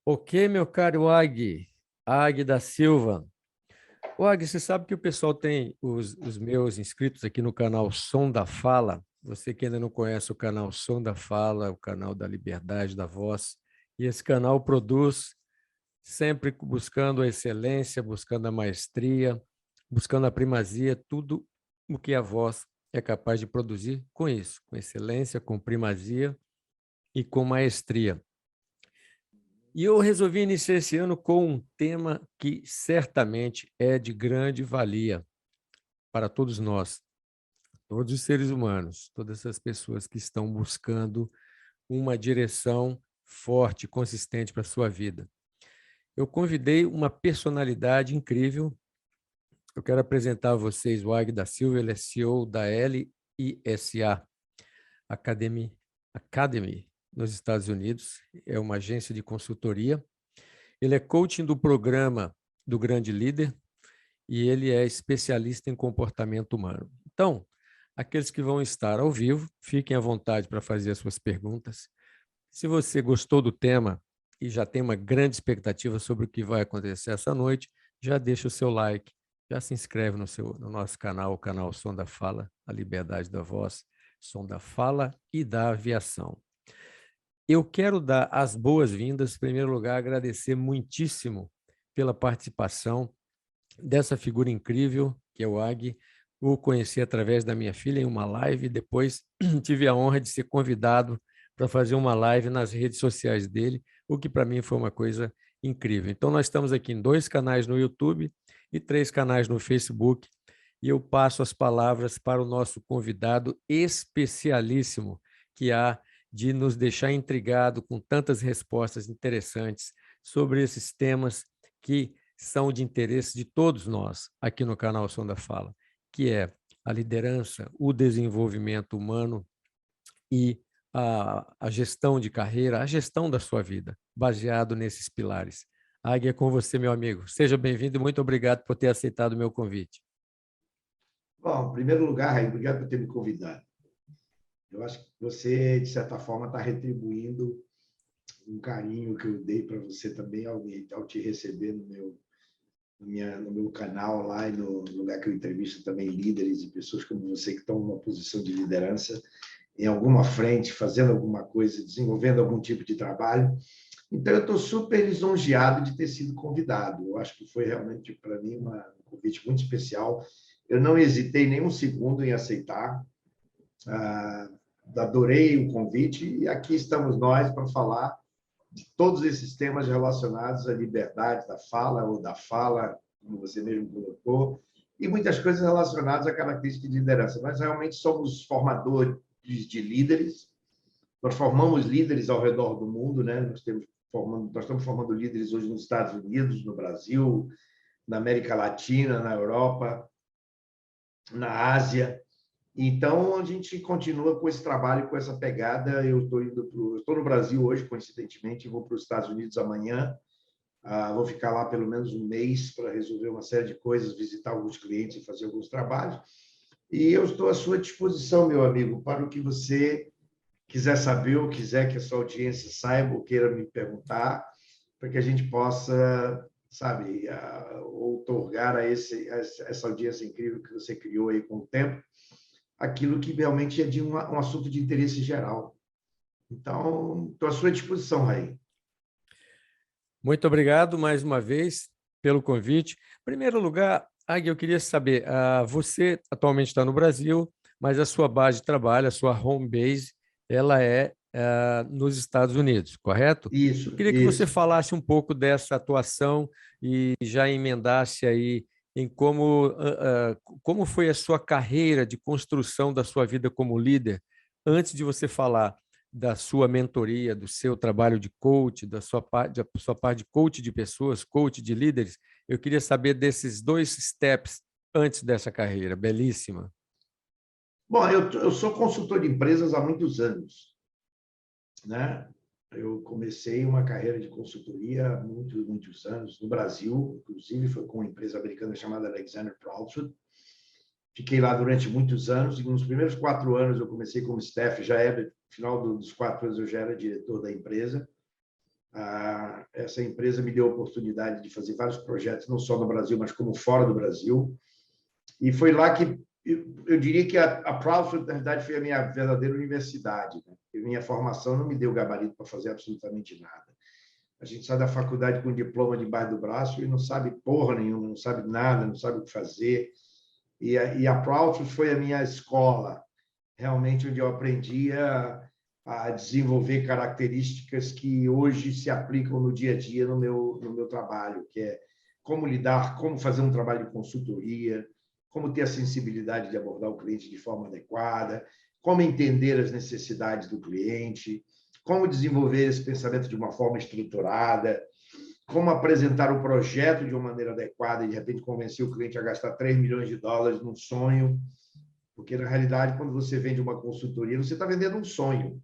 Ok, meu caro Ag da Silva. Ag, você sabe que o pessoal tem os meus inscritos aqui no canal Som da Fala. Você que ainda não conhece o canal Som da Fala, o canal da liberdade da voz. E esse canal produz sempre buscando a excelência, buscando a maestria, buscando a primazia, tudo o que a voz é capaz de produzir com isso, com excelência, com primazia e com maestria. E eu resolvi iniciar esse ano com um tema que certamente é de grande valia para todos nós, todos os seres humanos, todas essas pessoas que estão buscando uma direção forte, consistente para a sua vida. Eu convidei uma personalidade incrível. Eu quero apresentar a vocês o Ag da Silva, ele é CEO da LISA Academy nos Estados Unidos, é uma agência de consultoria. Ele é coaching do programa do Grande Líder e ele é especialista em comportamento humano. Então, aqueles que vão estar ao vivo, fiquem à vontade para fazer as suas perguntas. Se você gostou do tema e já tem uma grande expectativa sobre o que vai acontecer essa noite, já deixa o seu like, já se inscreve no nosso canal, o canal Som da Fala, a liberdade da voz, Som da Fala e da aviação. Eu quero dar as boas-vindas, em primeiro lugar, agradecer muitíssimo pela participação dessa figura incrível, que é o Ag. O conheci através da minha filha em uma live, depois tive a honra de ser convidado para fazer uma live nas redes sociais dele, o que para mim foi uma coisa incrível. Então, nós estamos aqui em 2 canais no YouTube e 3 canais no Facebook, e eu passo as palavras para o nosso convidado especialíssimo, que há de nos deixar intrigado com tantas respostas interessantes sobre esses temas que são de interesse de todos nós aqui no canal Som da Fala, que é a liderança, o desenvolvimento humano e a gestão de carreira, a gestão da sua vida, baseado nesses pilares. Águia, é com você, meu amigo. Seja bem-vindo e muito obrigado por ter aceitado o meu convite. Bom, em primeiro lugar, Raí, obrigado por ter me convidado. Eu acho que você, de certa forma, está retribuindo um carinho que eu dei para você também ao te receber no meu canal lá e no lugar que eu entrevisto também líderes e pessoas como você que estão numa posição de liderança em alguma frente, fazendo alguma coisa, desenvolvendo algum tipo de trabalho. Então, eu estou super lisonjeado de ter sido convidado. Eu acho que foi realmente, para mim, um convite muito especial. Eu não hesitei nem um segundo em aceitar. Adorei o convite e aqui estamos nós para falar de todos esses temas relacionados à liberdade da fala ou da fala, como você mesmo colocou, e muitas coisas relacionadas à característica de liderança. Nós realmente somos formadores de líderes, nós formamos líderes ao redor do mundo, né? Nós estamos formando líderes hoje nos Estados Unidos, no Brasil, na América Latina, na Europa, na Ásia. Então, a gente continua com esse trabalho, com essa pegada. Eu estou no Brasil hoje, coincidentemente, vou para os Estados Unidos amanhã. Vou ficar lá pelo menos um mês para resolver uma série de coisas, visitar alguns clientes e fazer alguns trabalhos. E eu estou à sua disposição, meu amigo, para o que você quiser saber ou quiser que a sua audiência saiba ou queira me perguntar, para que a gente possa, sabe, outorgar a essa audiência incrível que você criou aí com o tempo, aquilo que realmente é de um assunto de interesse geral. Então, estou à sua disposição, Raí. Muito obrigado mais uma vez pelo convite. Em primeiro lugar, Águia, eu queria saber, você atualmente está no Brasil, mas a sua base de trabalho, a sua home base, ela é nos Estados Unidos, correto? Eu Isso, queria que você isso. falasse um pouco dessa atuação e já emendasse aí em como foi a sua carreira de construção da sua vida como líder, antes de você falar da sua mentoria, do seu trabalho de coach, da sua parte de coach de pessoas, coach de líderes. Eu queria saber desses 2 steps antes dessa carreira, belíssima. Bom, eu sou consultor de empresas há muitos anos, né? Eu comecei uma carreira de consultoria há muitos anos no Brasil, inclusive foi com uma empresa americana chamada Alexander Proudfoot. Fiquei lá durante muitos anos e nos primeiros 4 anos eu comecei como staff, no final dos 4 anos eu já era diretor da empresa. Essa empresa me deu a oportunidade de fazer vários projetos, não só no Brasil, mas como fora do Brasil. E foi lá que eu diria que a Proudfoot, na verdade, foi a minha verdadeira universidade, né? Minha formação não me deu gabarito para fazer absolutamente nada. A gente sai da faculdade com um diploma debaixo do braço e não sabe porra nenhuma, não sabe nada, não sabe o que fazer. E a Proudfoot foi a minha escola, realmente, onde eu aprendi a desenvolver características que hoje se aplicam no dia a dia no meu trabalho, que é como lidar, como fazer um trabalho de consultoria, como ter a sensibilidade de abordar o cliente de forma adequada, como entender as necessidades do cliente, como desenvolver esse pensamento de uma forma estruturada, como apresentar o projeto de uma maneira adequada e, de repente, convencer o cliente a gastar $3 milhões num sonho, porque, na realidade, quando você vende uma consultoria, você está vendendo um sonho.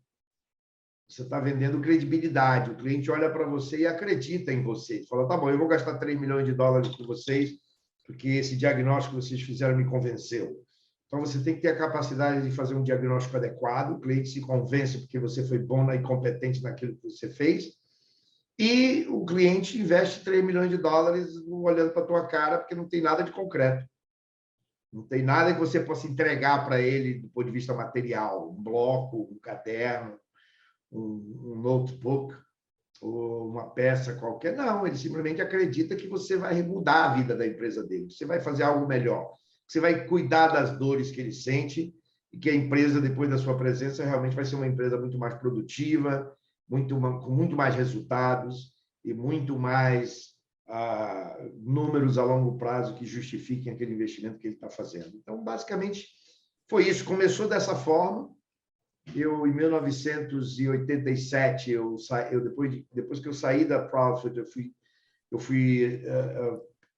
Você está vendendo credibilidade. O cliente olha para você e acredita em você. Fala, tá bom, eu vou gastar $3 milhões com vocês, porque esse diagnóstico que vocês fizeram me convenceu. Então, você tem que ter a capacidade de fazer um diagnóstico adequado, o cliente se convence porque você foi bom e competente naquilo que você fez, e o cliente investe $3 milhões olhando para a tua cara, porque não tem nada de concreto. Não tem nada que você possa entregar para ele do ponto de vista material, um bloco, um caderno, um notebook, ou uma peça qualquer. Não, ele simplesmente acredita que você vai mudar a vida da empresa dele, você vai fazer algo melhor, você vai cuidar das dores que ele sente e que a empresa, depois da sua presença, realmente vai ser uma empresa muito mais produtiva, com muito mais resultados e muito mais números a longo prazo que justifiquem aquele investimento que ele está fazendo. Então, basicamente, foi isso. Começou dessa forma. Em 1987, depois que eu saí da Proudfoot, eu fui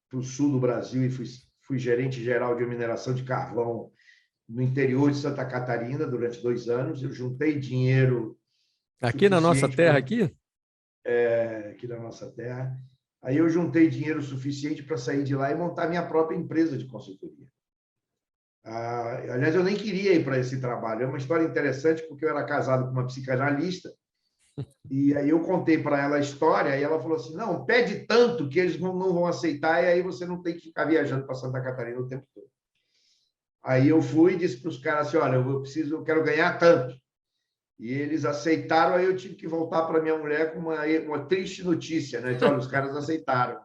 para o sul do Brasil e fui gerente geral de mineração de carvão no interior de Santa Catarina durante 2 anos. Eu juntei dinheiro aqui na nossa terra, aqui? Aqui na nossa terra. Aí eu juntei dinheiro suficiente para sair de lá e montar minha própria empresa de consultoria. Aliás, eu nem queria ir para esse trabalho. É uma história interessante, porque eu era casado com uma psicanalista, e aí eu contei para ela a história, e ela falou assim, não, pede tanto que eles não vão aceitar, e aí você não tem que ficar viajando para Santa Catarina o tempo todo. Aí eu fui e disse para os caras assim, olha, eu quero ganhar tanto. E eles aceitaram, aí eu tive que voltar para minha mulher com uma triste notícia, né? Então, olha, os caras aceitaram.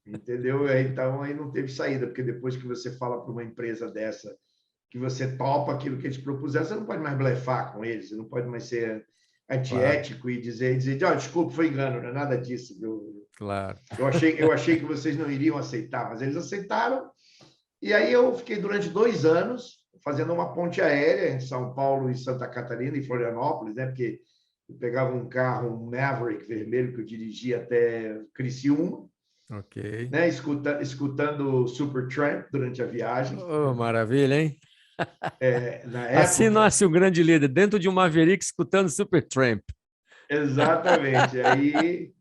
Entendeu? Então, aí não teve saída, porque depois que você fala para uma empresa dessa que você topa aquilo que eles propuseram, você não pode mais blefar com eles, você não pode mais ser antiético e dizer desculpa, foi engano, não é nada disso. Claro. Eu achei que vocês não iriam aceitar, mas eles aceitaram. E aí eu fiquei durante 2 anos fazendo uma ponte aérea entre São Paulo e Santa Catarina, e Florianópolis, né? Porque eu pegava um carro, um Maverick vermelho, que eu dirigia até Criciúma, ok, né? Escutando Supertramp durante a viagem. Oh, maravilha, hein? Na Assim época, nasce um grande líder, dentro de um Maverick, escutando Supertramp. exatamente.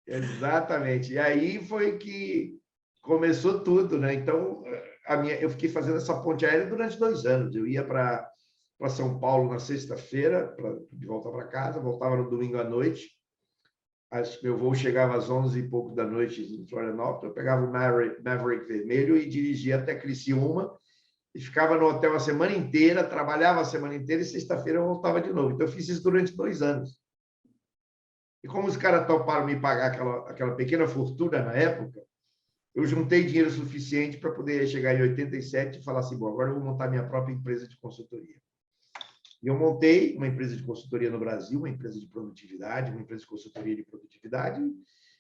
Exatamente. E aí foi que começou tudo, né? Então, eu fiquei fazendo essa ponte aérea durante 2 anos. Eu ia para São Paulo na sexta-feira, de volta para casa, voltava no domingo à noite. Meu voo chegava às 11 e pouco da noite em Florianópolis. Eu pegava o Maverick vermelho e dirigia até Criciúma e ficava no hotel a semana inteira, trabalhava a semana inteira e sexta-feira eu voltava de novo. Então, eu fiz isso durante 2 anos. E como os caras toparam me pagar aquela pequena fortuna na época, eu juntei dinheiro suficiente para poder chegar em 87 e falar assim, bom, agora eu vou montar minha própria empresa de consultoria. E eu montei uma empresa de consultoria no Brasil, uma empresa de produtividade, uma empresa de consultoria de produtividade.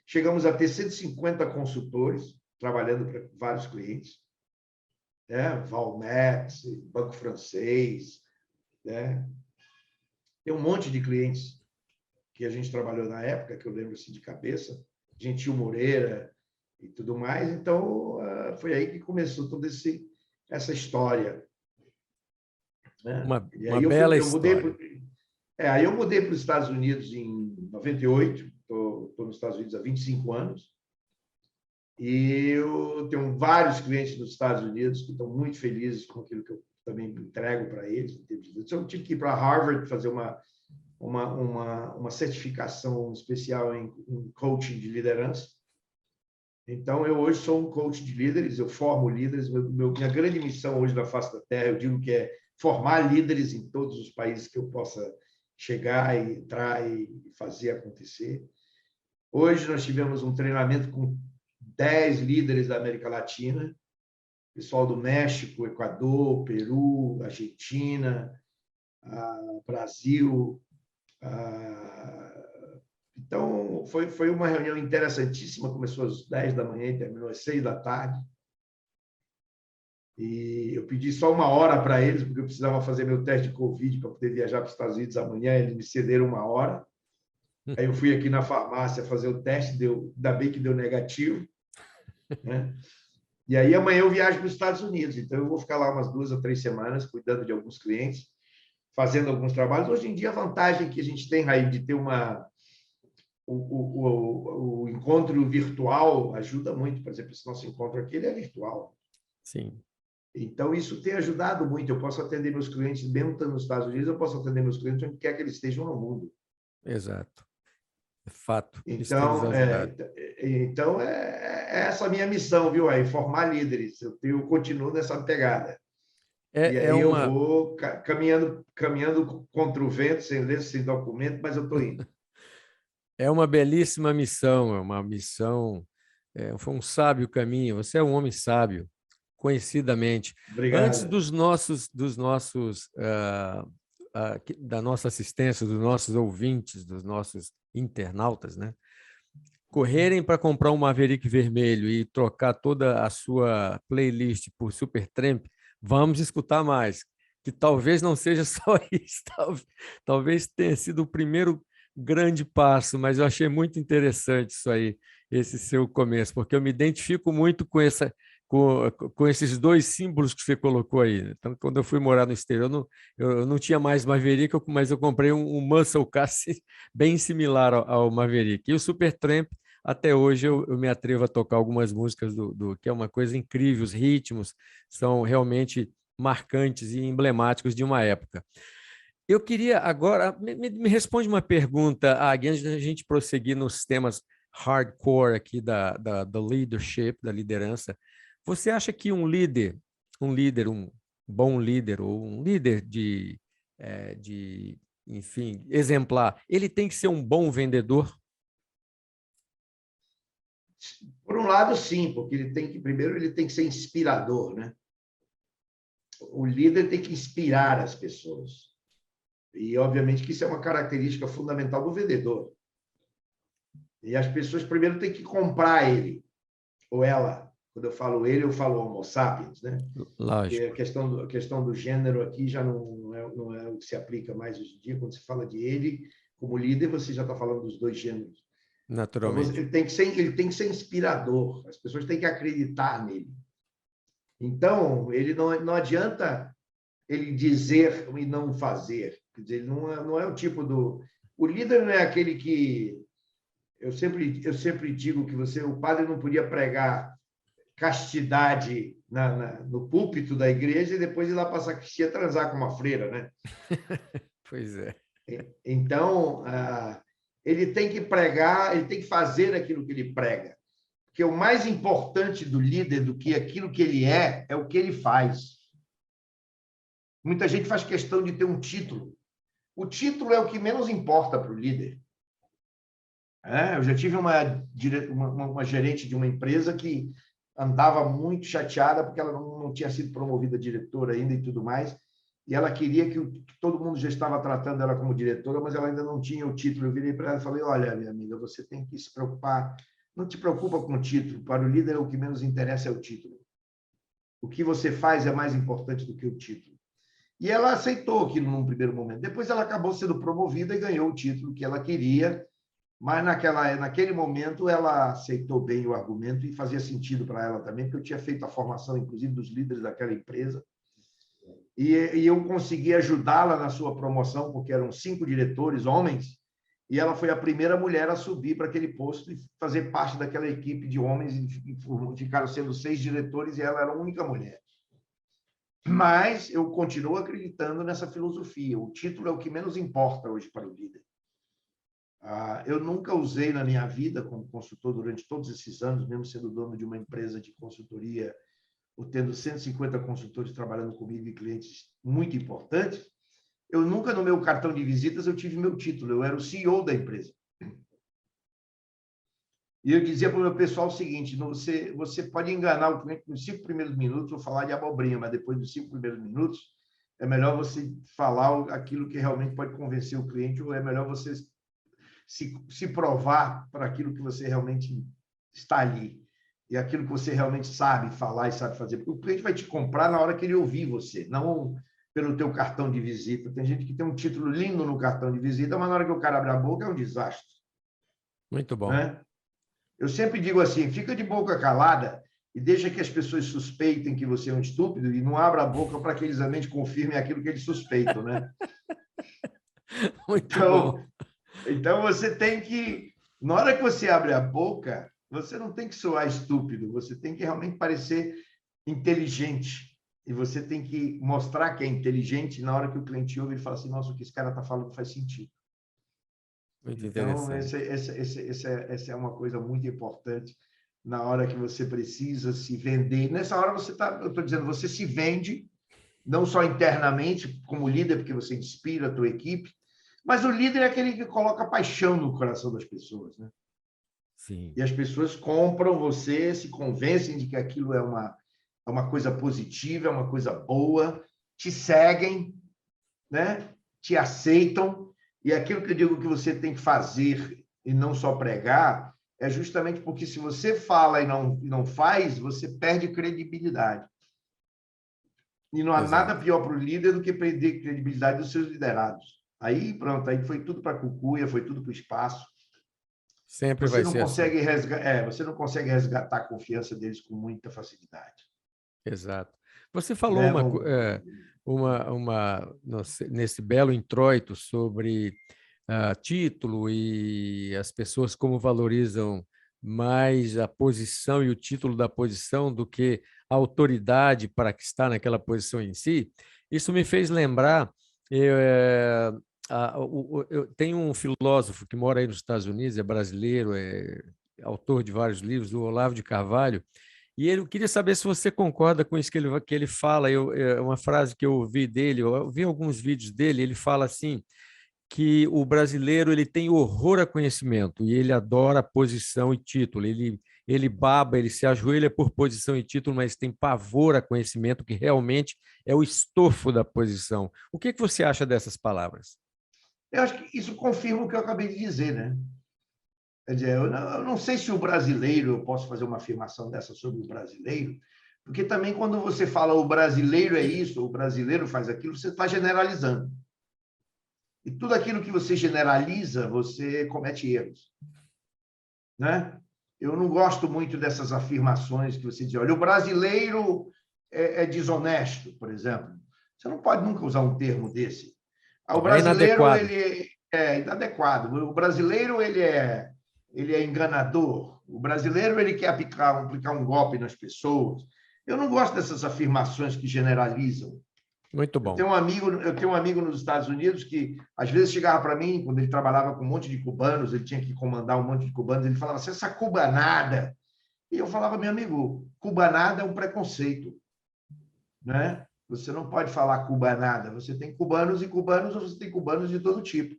Chegamos a ter 150 consultores trabalhando para vários clientes, né? Valmex, Banco Francês, né? Tem um monte de clientes que a gente trabalhou na época, que eu lembro assim de cabeça, Gentil Moreira e tudo mais. Então, foi aí que começou toda essa história. Né? Uma bela história. Aí eu mudei para os Estados Unidos em 98, estou nos Estados Unidos há 25 anos, e eu tenho vários clientes nos Estados Unidos que estão muito felizes com aquilo que eu também entrego para eles. Eu tive que ir para Harvard fazer uma uma certificação especial em coaching de liderança. Então, eu hoje sou um coach de líderes, eu formo líderes. Minha grande missão hoje na face da Terra, eu digo que é formar líderes em todos os países que eu possa chegar e entrar e fazer acontecer. Hoje nós tivemos um treinamento com 10 líderes da América Latina, pessoal do México, Equador, Peru, Argentina, Brasil. Então, foi uma reunião interessantíssima, começou às 10 da manhã e terminou às 6 da tarde. E eu pedi só 1 hora para eles, porque eu precisava fazer meu teste de Covid para poder viajar para os Estados Unidos amanhã, eles me cederam 1 hora. Aí eu fui aqui na farmácia fazer o teste, ainda bem que deu negativo, né? E aí amanhã eu viajo para os Estados Unidos, então eu vou ficar lá umas 2 ou 3 semanas cuidando de alguns clientes, fazendo alguns trabalhos. Hoje em dia, a vantagem que a gente tem, Raí, de ter o encontro virtual ajuda muito. Por exemplo, esse nosso encontro aqui ele é virtual. Sim. Então, isso tem ajudado muito. Eu posso atender meus clientes, mesmo estando nos Estados Unidos, eu posso atender meus clientes onde quer que eles estejam no mundo. Exato. É fato. Isso tem nos Então, ajudado. é essa a minha missão, viu? Aí, formar líderes. Eu continuo nessa pegada. E aí eu vou caminhando contra o vento, sem ler, sem documento, mas eu estou indo. É uma belíssima missão, é uma missão, foi um sábio caminho. Você é um homem sábio, conhecidamente. Antes Obrigado. da nossa assistência, dos nossos ouvintes, dos nossos internautas, né, correrem para comprar um Maverick vermelho e trocar toda a sua playlist por Supertramp, vamos escutar mais, que talvez não seja só isso, talvez tenha sido o primeiro grande passo, mas eu achei muito interessante isso aí, esse seu começo, porque eu me identifico muito com esses 2 símbolos que você colocou aí. Então, quando eu fui morar no exterior, eu não tinha mais Maverick, mas eu comprei um Muscle Car bem similar ao Maverick. E o Supertramp, até hoje, eu me atrevo a tocar algumas músicas que é uma coisa incrível, os ritmos são realmente marcantes e emblemáticos de uma época. Eu queria agora, me responde uma pergunta, Agui, antes da gente prosseguir nos temas hardcore aqui do leadership, da liderança. Você acha que um bom líder, ou um líder enfim, exemplar, ele tem que ser um bom vendedor? Por um lado, sim, porque primeiro ele tem que ser inspirador, né? O líder tem que inspirar as pessoas. E, obviamente, que isso é uma característica fundamental do vendedor. E as pessoas primeiro têm que comprar ele, ou ela. Quando eu falo ele, eu falo Homo sapiens, né? Lógico. Porque a questão do gênero aqui já não é o que se aplica mais hoje em dia. Quando se fala de ele, como líder, você já está falando dos 2 gêneros. Naturalmente. Então, ele tem que ser inspirador. As pessoas têm que acreditar nele. Então, ele não adianta ele dizer e não fazer. Quer dizer, ele não é o tipo do... O líder não é aquele que... Eu sempre digo que o padre não podia pregar castidade no púlpito da igreja e depois ir lá para a sacristia transar com uma freira, né? Pois é. Então, ele tem que pregar, ele tem que fazer aquilo que ele prega. Porque o mais importante do líder do que aquilo que ele é o que ele faz. Muita gente faz questão de ter um título. O título é o que menos importa para o líder. Eu já tive uma gerente de uma empresa que andava muito chateada porque ela não tinha sido promovida diretora ainda e tudo mais, e ela queria que todo mundo já estava tratando ela como diretora, mas ela ainda não tinha o título. Eu virei para ela e falei, olha, minha amiga, você tem que se preocupar, não te preocupa com o título, para o líder o que menos interessa é o título. O que você faz é mais importante do que o título. E ela aceitou aquilo num primeiro momento. Depois ela acabou sendo promovida e ganhou o título que ela queria, mas naquele momento ela aceitou bem o argumento e fazia sentido para ela também, porque eu tinha feito a formação, inclusive, dos líderes daquela empresa, e eu consegui ajudá-la na sua promoção, porque eram 5 diretores, homens, e ela foi a primeira mulher a subir para aquele posto e fazer parte daquela equipe de homens, e ficaram sendo 6 diretores, e ela era a única mulher. Mas eu continuo acreditando nessa filosofia. O título é o que menos importa hoje para o líder. Eu nunca usei na minha vida como consultor durante todos esses anos, mesmo sendo dono de uma empresa de consultoria, ou tendo 150 consultores trabalhando comigo e clientes muito importantes, eu nunca no meu cartão de visitas eu tive meu título, eu era o CEO da empresa. E eu dizia para o meu pessoal o seguinte: você pode enganar o cliente nos 5 primeiros minutos ou falar de abobrinha, mas depois dos 5 primeiros minutos é melhor você falar aquilo que realmente pode convencer o cliente, ou é melhor você se provar para aquilo que você realmente está ali e aquilo que você realmente sabe falar e sabe fazer. Porque o cliente vai te comprar na hora que ele ouvir você, não pelo teu cartão de visita. Tem gente que tem um título lindo no cartão de visita, mas na hora que o cara abre a boca é um desastre. Muito bom. Né? Eu sempre digo assim, fica de boca calada e deixa que as pessoas suspeitem que você é um estúpido e não abra a boca para que eles realmente confirmem aquilo que eles suspeitam, né? Muito bom. Então, você tem que, na hora que você abre a boca, você não tem que soar estúpido, você tem que realmente parecer inteligente. E você tem que mostrar que é inteligente na hora que o cliente ouve e fala assim, nossa, o que esse cara está falando faz sentido. Muito Então, interessante. essa é uma coisa muito importante na hora que você precisa se vender. Nessa hora, eu estou dizendo, você se vende, não só internamente, como líder, porque você inspira a tua equipe, mas o líder é aquele que coloca paixão no coração das pessoas, né? Sim. E as pessoas compram você, se convencem de que aquilo é uma coisa positiva, é uma coisa boa, te seguem, né? Te aceitam. E aquilo que eu digo que você tem que fazer e não só pregar é justamente porque se você fala e não faz, você perde credibilidade. E não há Exato. nada pior para o líder do que perder credibilidade dos seus liderados. Aí, pronto, aí foi tudo para a cucuia, foi tudo para o espaço. Sempre Você vai não ser assim. consegue você não consegue resgatar a confiança deles com muita facilidade. Exato. Você falou Né? nesse belo introito sobre título e as pessoas como valorizam mais a posição e o título da posição do que a autoridade para que está naquela posição em si. Isso me fez lembrar, eu tenho um filósofo que mora aí nos Estados Unidos, é brasileiro, é autor de vários livros, o Olavo de Carvalho, e eu queria saber se você concorda com isso que ele fala. É uma frase que eu ouvi dele, eu vi alguns vídeos dele, ele fala assim, que o brasileiro ele tem horror a conhecimento e ele adora posição e título. Ele baba, ele se ajoelha por posição e título, mas tem pavor a conhecimento, que realmente é o estofo da posição. O que você acha dessas palavras? Eu acho que isso confirma o que eu acabei de dizer, né? Quer dizer, eu não sei se o brasileiro, eu posso fazer uma afirmação dessa sobre o brasileiro, porque também quando você fala o brasileiro é isso, o brasileiro faz aquilo, você está generalizando. E tudo aquilo que você generaliza, você comete erros. Né? Eu não gosto muito dessas afirmações que você diz, olha, o brasileiro é desonesto, por exemplo. Você não pode nunca usar um termo desse. O É brasileiro inadequado. ele é inadequado. O brasileiro ele é enganador. O brasileiro ele quer aplicar um golpe nas pessoas. Eu não gosto dessas afirmações que generalizam. Muito bom. Eu tenho um amigo nos Estados Unidos que, às vezes, chegava para mim, quando ele trabalhava com um monte de cubanos, ele tinha que comandar um monte de cubanos, ele falava assim, essa cubanada. E eu falava, meu amigo, cubanada é um preconceito. Né? Você não pode falar cubanada. Você tem cubanos e cubanos, ou você tem cubanos de todo tipo.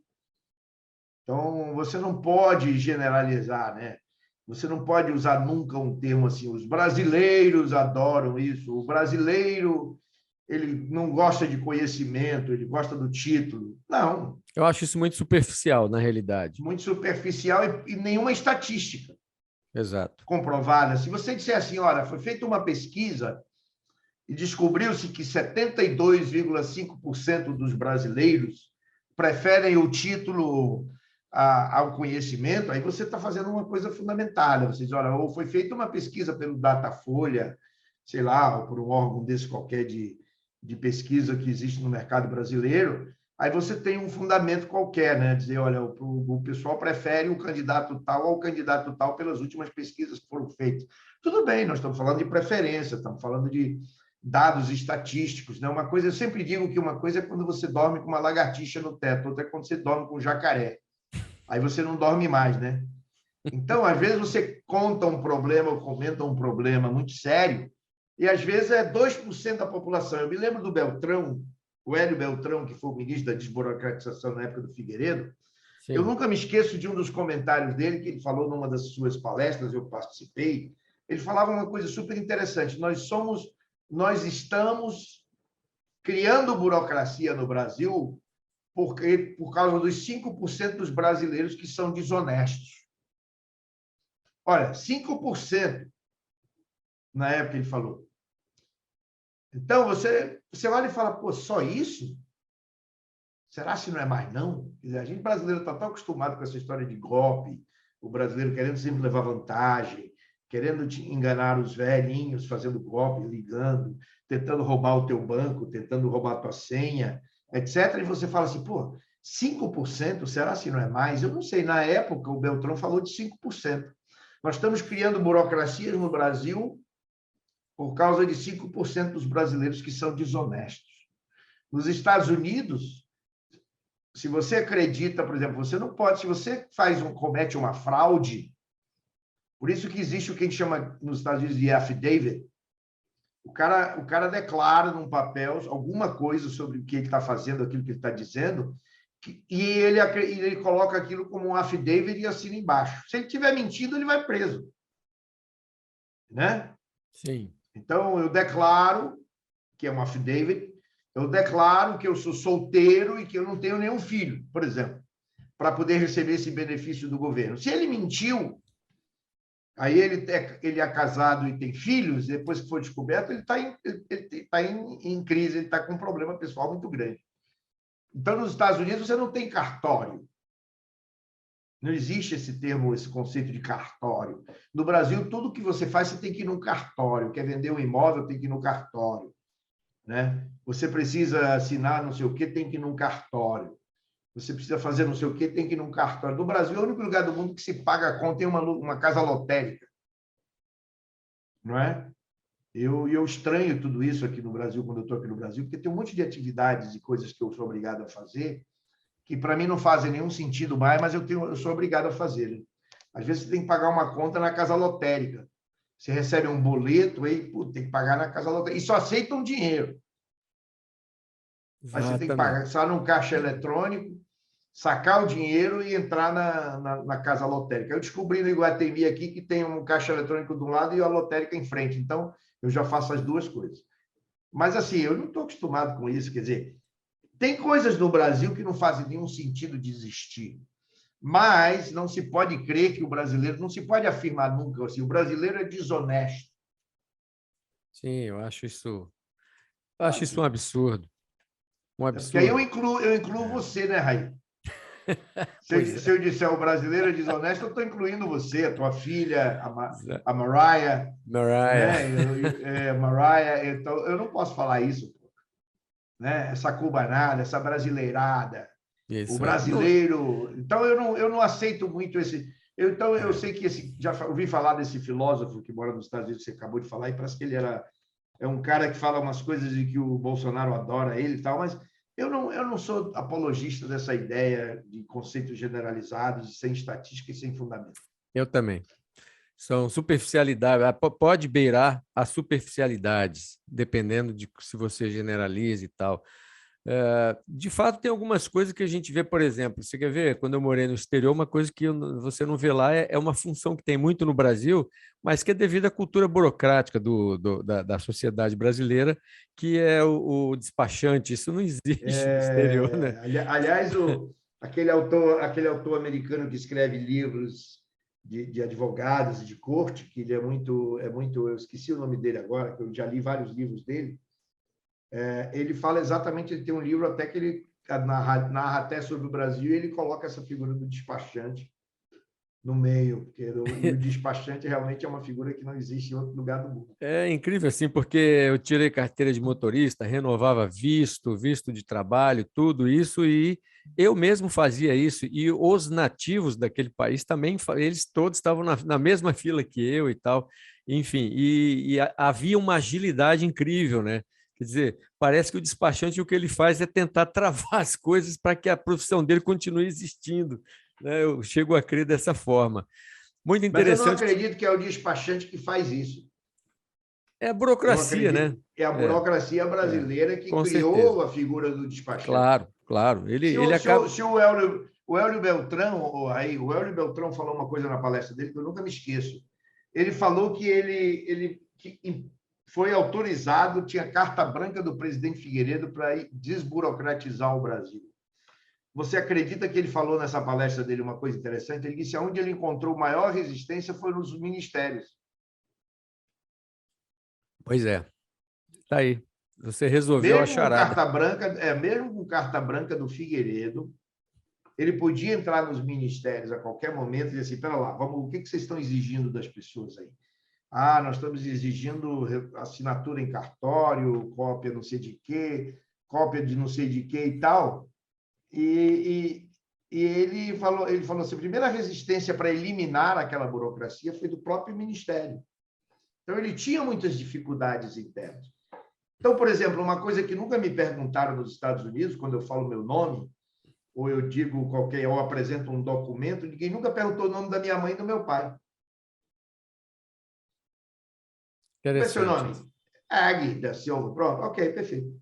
Então, você não pode generalizar, né? Você não pode usar nunca um termo assim, os brasileiros adoram isso, o brasileiro ele não gosta de conhecimento, ele gosta do título. Não. Eu acho isso muito superficial, na realidade. Muito superficial e nenhuma estatística Exato. comprovada. Se você disser assim, olha, foi feita uma pesquisa e descobriu-se que 72,5% dos brasileiros preferem o título ao conhecimento, aí você está fazendo uma coisa fundamental. Você diz, olha, ou foi feita uma pesquisa pelo Datafolha, sei lá, ou por um órgão desse qualquer de pesquisa que existe no mercado brasileiro, aí você tem um fundamento qualquer, né? Dizer, olha, o pessoal prefere o candidato tal ao candidato tal pelas últimas pesquisas que foram feitas. Tudo bem, nós estamos falando de preferência, estamos falando de dados estatísticos, né? Uma coisa, eu sempre digo que uma coisa é quando você dorme com uma lagartixa no teto, outra é quando você dorme com um jacaré. Aí você não dorme mais, né? Então, às vezes você conta um problema ou comenta um problema muito sério, e às vezes é 2% da população. Eu me lembro do Beltrão, o Hélio Beltrão, que foi o ministro da desburocratização na época do Figueiredo. Eu Sim. nunca me esqueço de um dos comentários dele, que ele falou numa das suas palestras, eu participei. Ele falava uma coisa super interessante. Nós estamos criando burocracia no Brasil por causa dos 5% dos brasileiros que são desonestos. Olha, 5% na época ele falou. Então, você olha e fala, pô, só isso? Será que não é mais não? Quer dizer, a gente brasileiro está tão acostumado com essa história de golpe, o brasileiro querendo sempre levar vantagem, querendo te enganar os velhinhos, fazendo golpe, ligando, tentando roubar o teu banco, tentando roubar a tua senha, etc. E você fala assim, pô, 5%, será que não é mais? Eu não sei, na época o Beltrão falou de 5%. Nós estamos criando burocracias no Brasil por causa de 5% dos brasileiros que são desonestos. Nos Estados Unidos, se você acredita, por exemplo, você não pode, se você comete uma fraude, por isso que existe o que a gente chama nos Estados Unidos de affidavit, o cara declara num papel alguma coisa sobre o que ele está fazendo, aquilo que ele está dizendo, e ele coloca aquilo como um affidavit e assina embaixo. Se ele estiver mentindo, ele vai preso. Né? Sim. Então, eu declaro, que é um affidavit, eu declaro que eu sou solteiro e que eu não tenho nenhum filho, por exemplo, para poder receber esse benefício do governo. Se ele mentiu, aí ele é casado e tem filhos, depois que for descoberto, ele está em crise, ele está com um problema pessoal muito grande. Então, nos Estados Unidos, você não tem cartório. Não existe esse termo, esse conceito de cartório. No Brasil, tudo que você faz, você tem que ir num cartório. Quer vender um imóvel, tem que ir no cartório. Né? Você precisa assinar não sei o quê, tem que ir num cartório. Você precisa fazer não sei o quê, tem que ir num cartório. No Brasil, é o único lugar do mundo que se paga a conta em uma casa lotérica. Não é? Eu estranho tudo isso aqui no Brasil, quando eu estou aqui no Brasil, porque tem um monte de atividades e coisas que eu sou obrigado a fazer que, para mim, não fazem nenhum sentido mais, mas eu sou obrigado a fazer. Né? Às vezes, você tem que pagar uma conta na casa lotérica. Você recebe um boleto, aí tem que pagar na casa lotérica. E só aceitam dinheiro. Mas você tem que pagar só num caixa eletrônico, sacar o dinheiro e entrar na casa lotérica. Eu descobri no Iguatemi aqui que tem um caixa eletrônico de um lado e a lotérica em frente. Então, eu já faço as duas coisas. Mas, assim, eu não estou acostumado com isso. Quer dizer, tem coisas no Brasil que não fazem nenhum sentido de existir. Mas não se pode crer que o brasileiro... Não se pode afirmar nunca assim, o brasileiro é desonesto. Sim, eu acho isso um absurdo. Um Porque aí absurdo. eu incluo você, né, Raí? Se eu disser o brasileiro é desonesto, eu estou incluindo você, a tua filha, a Mariah. Mariah. Né? Mariah. Então, eu não posso falar isso. Né? Essa cubanada, essa brasileirada. Isso, o brasileiro... Então, eu não aceito muito esse... Então, eu sei que já ouvi falar desse filósofo que mora nos Estados Unidos, que você acabou de falar, e parece que ele é um cara que fala umas coisas e que o Bolsonaro adora ele e tal, mas eu não sou apologista dessa ideia de conceitos generalizados, sem estatística e sem fundamento. Eu também. São superficialidades, pode beirar a superficialidades, dependendo de se você generaliza e tal. De fato, tem algumas coisas que a gente vê, por exemplo, você quer ver, quando eu morei no exterior, uma coisa que você não vê lá é uma função que tem muito no Brasil, mas que é devido à cultura burocrática da sociedade brasileira, que é o despachante. Isso não existe no exterior, né? Aliás, aquele autor americano que escreve livros de advogados e de corte, que ele é muito... Eu esqueci o nome dele agora, que eu já li vários livros dele. Ele fala exatamente, ele tem um livro até que ele narra até sobre o Brasil, e ele coloca essa figura do despachante no meio, porque o despachante realmente é uma figura que não existe em outro lugar do mundo. É incrível assim, porque eu tirei carteira de motorista, renovava visto de trabalho, tudo isso, e eu mesmo fazia isso, e os nativos daquele país também, eles todos estavam na mesma fila que eu e tal. enfim, havia uma agilidade incrível, né? Quer dizer, parece que o despachante o que ele faz é tentar travar as coisas para que a profissão dele continue existindo, né? Eu chego a crer dessa forma. Muito Mas eu não interessante. acredito que é o despachante que faz isso. É a Eu burocracia, né? acredito que é a É, burocracia é, brasileira que com certeza. criou a figura do despachante. Claro, claro. Se Ele acaba. o Hélio Beltrão, o Hélio Beltrão falou uma coisa na palestra dele que eu nunca me esqueço. Ele falou que que foi autorizado, tinha carta branca do presidente Figueiredo para desburocratizar o Brasil. Você acredita que ele falou nessa palestra dele uma coisa interessante? Ele disse que onde ele encontrou maior resistência foi nos ministérios. Pois é, tá aí. Você resolveu a Mesmo com charada. carta branca, mesmo com carta branca do Figueiredo, ele podia entrar nos ministérios a qualquer momento e dizer assim, pera lá, vamos, o que vocês estão exigindo das pessoas aí? Ah, nós estamos exigindo assinatura em cartório, cópia não sei de quê, cópia de não sei de quê e tal. E ele falou assim, a primeira resistência para eliminar aquela burocracia foi do próprio ministério. Então, ele tinha muitas dificuldades internas. Então, por exemplo, uma coisa que nunca me perguntaram nos Estados Unidos, quando eu falo meu nome, ou eu digo qualquer, eu apresento um documento, ninguém nunca perguntou o nome da minha mãe e do meu pai. Como é seu Interessante. nome? Agui da Silva. Pronto, ok, perfeito.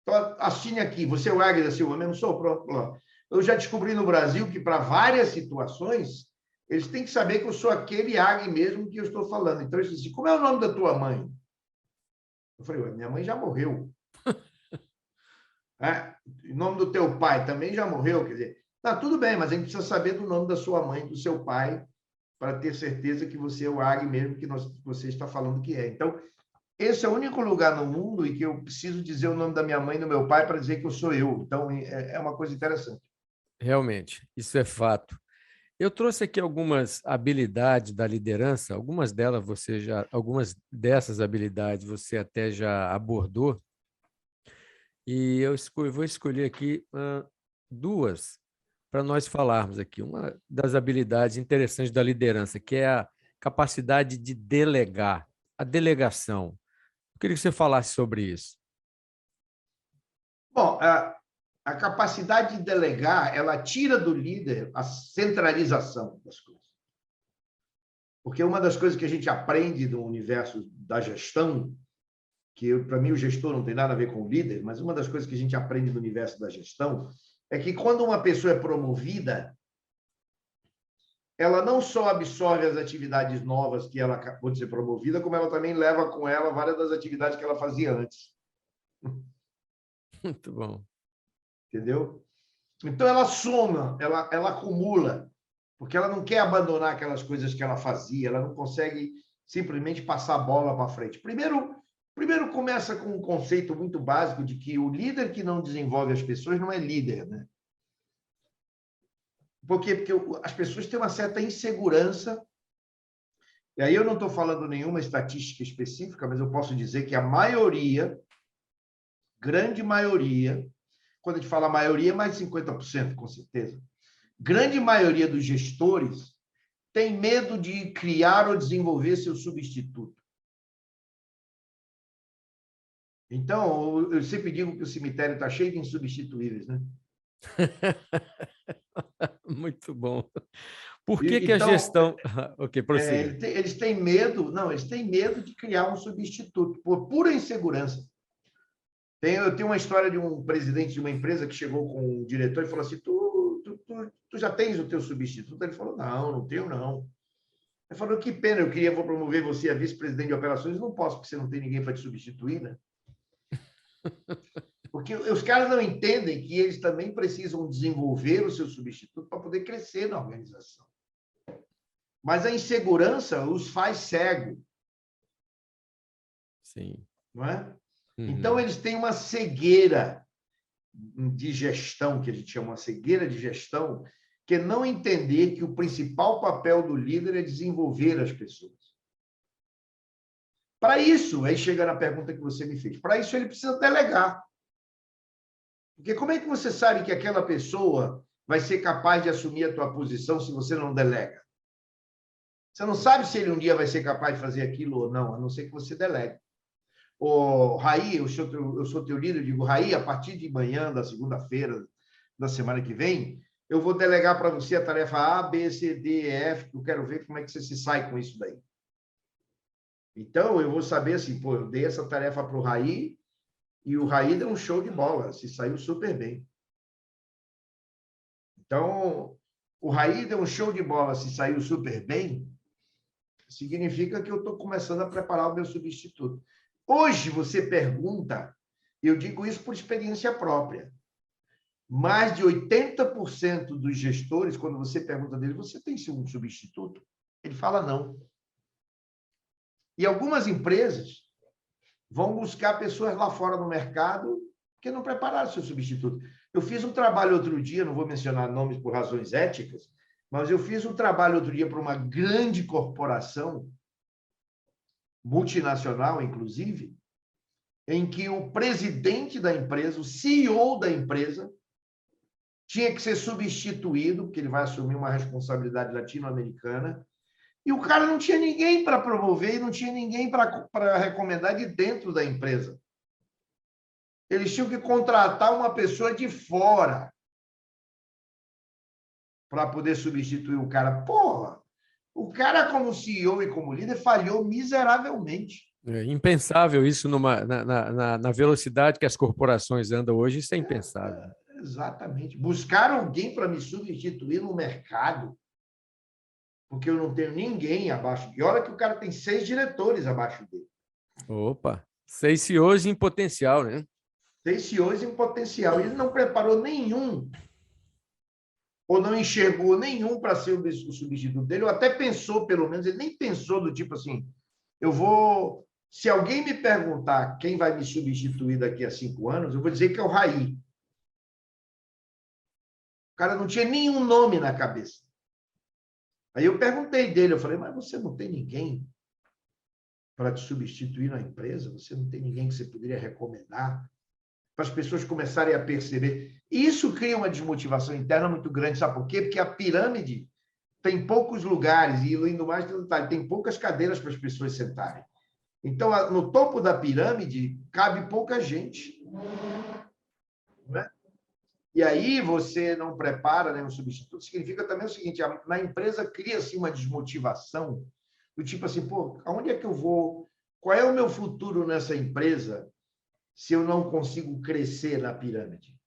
Então, assine aqui. Você é o Agui da Silva mesmo? Sou, pronto. Eu já descobri no Brasil que, para várias situações, eles têm que saber que eu sou aquele Agui mesmo que eu estou falando. Então, eles dizem, como é o nome da tua mãe? Eu falei, minha mãe já morreu. O nome do teu pai também já morreu, quer dizer, tá tudo bem, mas a gente precisa saber do nome da sua mãe, do seu pai, para ter certeza que você é o Agui mesmo que você está falando que é. Então, esse é o único lugar no mundo em que eu preciso dizer o nome da minha mãe e do meu pai para dizer que eu sou eu. Então, é uma coisa interessante. Realmente, isso é fato. Eu trouxe aqui algumas habilidades da liderança, algumas dessas habilidades você até já abordou, e eu vou escolher aqui duas para nós falarmos aqui. Uma das habilidades interessantes da liderança, que é a capacidade de delegar, a delegação. Eu queria que você falasse sobre isso. Bom, a capacidade de delegar, ela tira do líder a centralização das coisas. Porque uma das coisas que a gente aprende no universo da gestão, que para mim o gestor não tem nada a ver com o líder, mas uma das coisas que a gente aprende no universo da gestão é que quando uma pessoa é promovida, ela não só absorve as atividades novas que ela acabou de ser promovida, como ela também leva com ela várias das atividades que ela fazia antes. Muito bom. Entendeu? Então, ela soma, ela acumula, porque ela não quer abandonar aquelas coisas que ela fazia, ela não consegue simplesmente passar a bola para frente. Primeiro começa com um conceito muito básico de que o líder que não desenvolve as pessoas não é líder, né? Por quê? Porque as pessoas têm uma certa insegurança, e aí eu não estou falando nenhuma estatística específica, mas eu posso dizer que a maioria, grande maioria, quando a gente fala maioria, mais de 50%, com certeza, grande maioria dos gestores tem medo de criar ou desenvolver seu substituto. Então, eu sempre digo que o cemitério está cheio de insubstituíveis, né? Muito bom. Por que a Então, gestão... Ok, prossiga. eles têm medo, não, eles têm medo de criar um substituto, por pura insegurança. Eu tenho uma história de um presidente de uma empresa que chegou com um diretor e falou assim, tu já tens o teu substituto? Ele falou, não tenho, não. Ele falou, que pena, vou promover você a vice-presidente de operações, não posso, porque você não tem ninguém para te substituir, né? Porque os caras não entendem que eles também precisam desenvolver o seu substituto para poder crescer na organização. Mas a insegurança os faz cego. Sim. Não é? Uhum. Então, eles têm uma cegueira de gestão, que a gente chama uma cegueira de gestão, que é não entender que o principal papel do líder é desenvolver as pessoas. Para isso, aí chega na pergunta que você me fez, para isso ele precisa delegar. Porque como é que você sabe que aquela pessoa vai ser capaz de assumir a tua posição se você não delega? Você não sabe se ele um dia vai ser capaz de fazer aquilo ou não, a não ser que você delegue. O Raí, eu sou teu líder, eu digo, Raí, a partir de manhã, da segunda-feira, da semana que vem, eu vou delegar para você a tarefa A, B, C, D, E, F, que eu quero ver como é que você se sai com isso daí. Então, eu vou saber assim, pô, eu dei essa tarefa para o Raí, e o Raí deu um show de bola, se saiu super bem. Então, o Raí deu um show de bola, se saiu super bem, significa que eu estou começando a preparar o meu substituto. Hoje, você pergunta, eu digo isso por experiência própria, mais de 80% dos gestores, quando você pergunta dele, você tem um substituto? Ele fala não. E algumas empresas vão buscar pessoas lá fora no mercado que não prepararam seu substituto. Eu fiz um trabalho outro dia, não vou mencionar nomes por razões éticas, mas eu fiz um trabalho outro dia para uma grande corporação, multinacional, inclusive, em que o presidente da empresa, o CEO da empresa, tinha que ser substituído, porque ele vai assumir uma responsabilidade latino-americana, e o cara não tinha ninguém para promover e não tinha ninguém para recomendar de dentro da empresa. Eles tinham que contratar uma pessoa de fora para poder substituir o cara. Porra! O cara, como CEO e como líder, falhou miseravelmente. É impensável isso na velocidade que as corporações andam hoje, isso é impensável. Exatamente. Buscar alguém para me substituir no mercado, porque eu não tenho ninguém abaixo. E olha que o cara tem 6 diretores abaixo dele. Opa, 6 CEOs em potencial, né? 6 CEOs em potencial. Ele não preparou nenhum, ou não enxergou nenhum para ser o substituto dele, ou até pensou, pelo menos, ele nem pensou do tipo assim, eu vou... Se alguém me perguntar quem vai me substituir daqui a 5 anos, eu vou dizer que é o Raí. O cara não tinha nenhum nome na cabeça. Aí eu perguntei dele, eu falei, mas você não tem ninguém para te substituir na empresa? Você não tem ninguém que você poderia recomendar? Para as pessoas começarem a perceber. E isso cria uma desmotivação interna muito grande, sabe por quê? Porque a pirâmide tem poucos lugares, e indo mais no detalhe, tem poucas cadeiras para as pessoas sentarem. Então, no topo da pirâmide, cabe pouca gente. Né? E aí você não prepara, né, um substituto, significa também o seguinte, na empresa cria-se uma desmotivação, do tipo assim, pô, aonde é que eu vou? Qual é o meu futuro nessa empresa se eu não consigo crescer na pirâmide?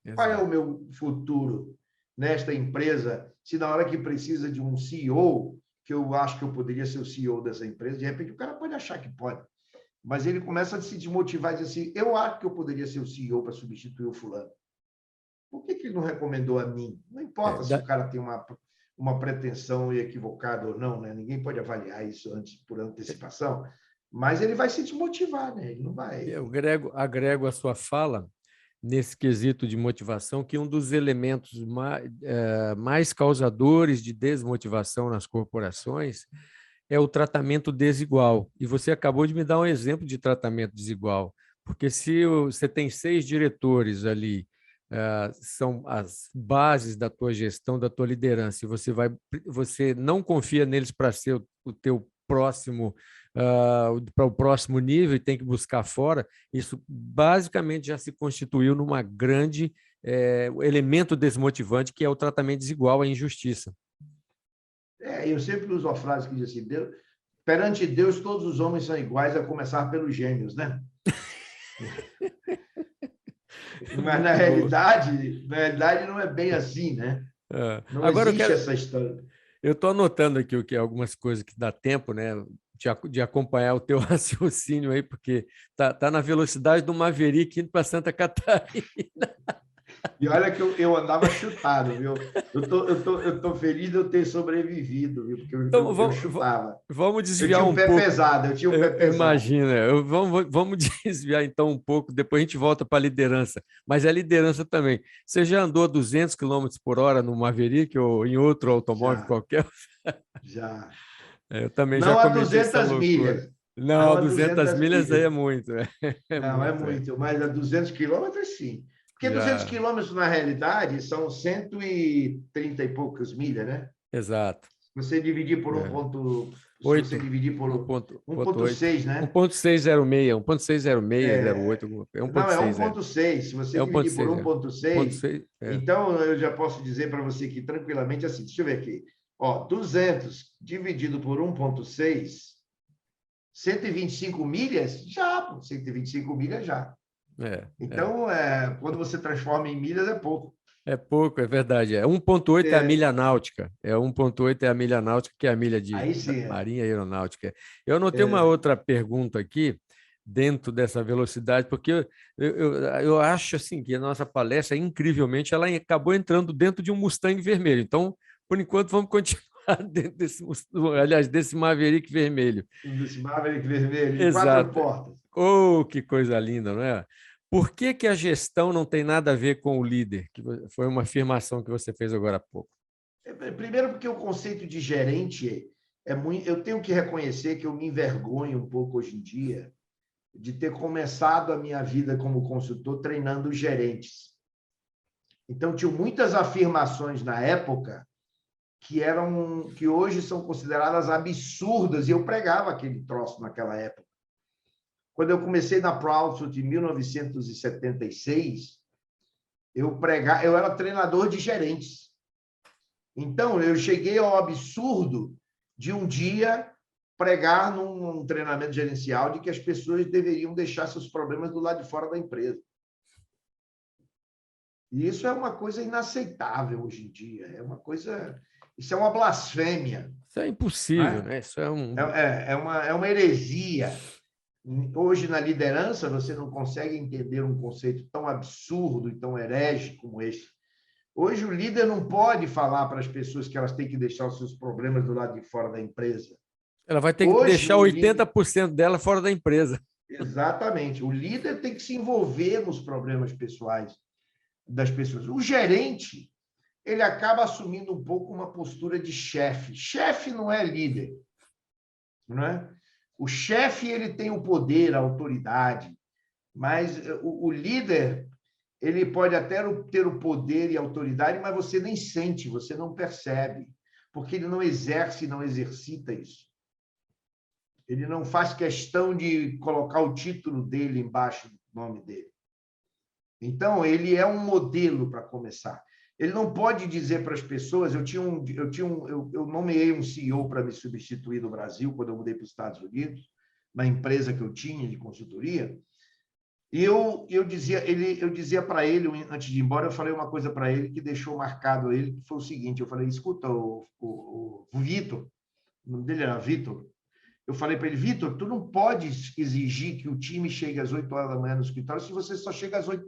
Exato. Qual é o meu futuro nesta empresa se na hora que precisa de um CEO, que eu acho que eu poderia ser o CEO dessa empresa, de repente o cara pode achar que pode, mas ele começa a se desmotivar e dizer assim, eu acho que eu poderia ser o CEO para substituir o fulano. Por que ele não recomendou a mim? Não importa se o cara tem uma pretensão equivocada ou não, né? Ninguém pode avaliar isso antes por antecipação, mas ele vai se desmotivar, né? Ele não vai... Eu agrego a sua fala nesse quesito de motivação, que um dos elementos mais causadores de desmotivação nas corporações é o tratamento desigual. E você acabou de me dar um exemplo de tratamento desigual, porque se você tem 6 diretores ali, são as bases da tua gestão, da tua liderança, e você não confia neles para ser o teu próximo, para o próximo nível e tem que buscar fora, isso basicamente já se constituiu numa grande elemento desmotivante, que é o tratamento desigual, a injustiça. Eu sempre uso a frase que diz assim, perante Deus todos os homens são iguais, a começar pelos gêmeos, né? Mas na realidade não é bem assim, né? Não Agora existe essa história. Eu estou anotando aqui algumas coisas que dá tempo, né, de acompanhar o teu raciocínio aí, porque tá na velocidade do Maverick indo para Santa Catarina. E olha que eu andava chutado, viu? Eu tô feliz de eu ter sobrevivido, viu? Porque eu chutava. Vamos desviar um pouco. Eu tinha um pé pesado. Imagina. Vamos desviar então um pouco, depois a gente volta para a liderança. Mas é liderança também. Você já andou a 200 km por hora no Maverick ou em outro automóvel qualquer? Já. Eu também não já a cometi essa 200 milhas. Não, 200 milhas aí é muito. Não, é muito. Mas a 200 quilômetros, sim. Porque 200 quilômetros, na realidade, são 130 e poucas milhas, né? Exato. Você dividir por É. se você dividir por 1.8. 1,6, né? 1.606, 1.606, 08, é Não, é 1.6, 1,6. Se você é dividir por 1.6, 1,6, 1.6, então eu já posso dizer para você que tranquilamente assim, deixa eu ver aqui. Ó, 200 dividido por 1,6, 125 milhas? Já, pô, 125 milhas já. é, é. Então, quando você transforma em milhas, é pouco. É pouco, é verdade. 1.8 é a É, milha náutica. 1.8 é a milha náutica, que é a milha aí da sim, Marinha Aeronáutica. Eu anotei uma é. outra pergunta aqui, dentro dessa velocidade, porque eu acho assim, que a nossa palestra, incrivelmente, ela acabou entrando dentro de um Mustang vermelho. Então, por enquanto, vamos continuar dentro desse, aliás, desse Maverick vermelho. Desse Maverick vermelho, de 4 Exato. portas. Oh, que coisa linda, não é? Por que que a gestão não tem nada a ver com o líder? Que foi uma afirmação que você fez agora há pouco. Primeiro, porque o conceito de gerente é muito. Eu tenho que reconhecer que eu me envergonho um pouco hoje em dia de ter começado a minha vida como consultor treinando gerentes. Então, tinha muitas afirmações na época que hoje são consideradas absurdas, e eu pregava aquele troço naquela época. Quando eu comecei na Proudfoot em 1976, eu era treinador de gerentes. Então, eu cheguei ao absurdo de um dia pregar num treinamento gerencial de que as pessoas deveriam deixar seus problemas do lado de fora da empresa. E isso é uma coisa inaceitável hoje em dia. Isso é uma blasfêmia. Isso é Não impossível, é? né? Isso é um. É uma heresia. Hoje, na liderança, você não consegue entender um conceito tão absurdo e tão herege como esse. Hoje, o líder não pode falar para as pessoas que elas têm que deixar os seus problemas do lado de fora da empresa. Ela vai ter que Hoje, deixar o líder. 80% dela fora da empresa. Exatamente. O líder tem que se envolver nos problemas pessoais das pessoas. O gerente, ele acaba assumindo um pouco uma postura de chefe. Chefe não é líder, não é? O chefe, ele tem o poder, a autoridade, mas o líder, ele pode até ter o poder e a autoridade, mas você nem sente, você não percebe, porque ele não exerce, não exercita isso. Ele não faz questão de colocar o título dele embaixo do nome dele. Então, ele é um modelo para começar. Ele não pode dizer para as pessoas... Eu nomeei um CEO para me substituir no Brasil, quando eu mudei para os Estados Unidos, na empresa que eu tinha de consultoria, e eu dizia para ele, antes de ir embora, eu falei uma coisa para ele que deixou marcado ele, que foi o seguinte: eu falei, escuta, o Vitor, o nome dele era Vitor, eu falei para ele, Vitor, tu não podes exigir que o time chegue às 8 horas da manhã no escritório se você só chega às 8.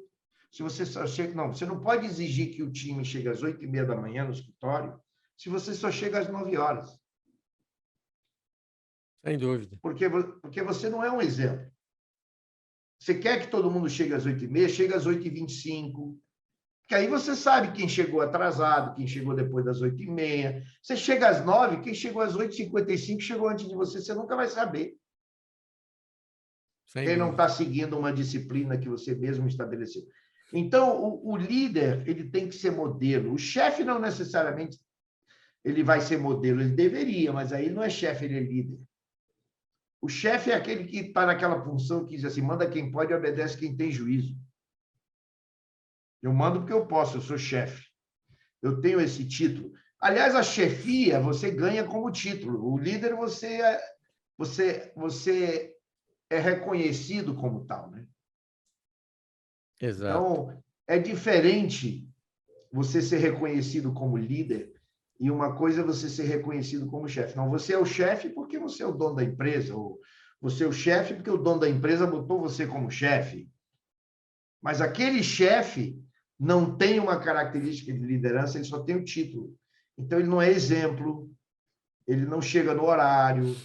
Se você só chega, não, você não pode exigir que o time chegue às 8h30 da manhã no escritório se você só chega às 9 horas. Sem dúvida. Porque você não é um exemplo. Você quer que todo mundo chegue às 8h30, chega às 8h25, que aí você sabe quem chegou atrasado, quem chegou depois das 8h30. Você chega às 9, quem chegou às 8h55 chegou antes de você, você nunca vai saber. Sem Quem não dúvida. está seguindo uma disciplina que você mesmo estabeleceu. Então, o líder, ele tem que ser modelo. O chefe não necessariamente ele vai ser modelo, ele deveria, mas aí ele não é chefe, ele é líder. O chefe é aquele que está naquela função que diz assim, manda quem pode e obedece quem tem juízo. Eu mando porque eu posso, eu sou chefe. Eu tenho esse título. Aliás, a chefia você ganha como título. O líder você é reconhecido como tal, né? Exato. Então, é diferente você ser reconhecido como líder e uma coisa é você ser reconhecido como chefe. Não, você é o chefe porque você é o dono da empresa, ou você é o chefe porque o dono da empresa botou você como chefe. Mas aquele chefe não tem uma característica de liderança, ele só tem o título. Então, ele não é exemplo, ele não chega no horário,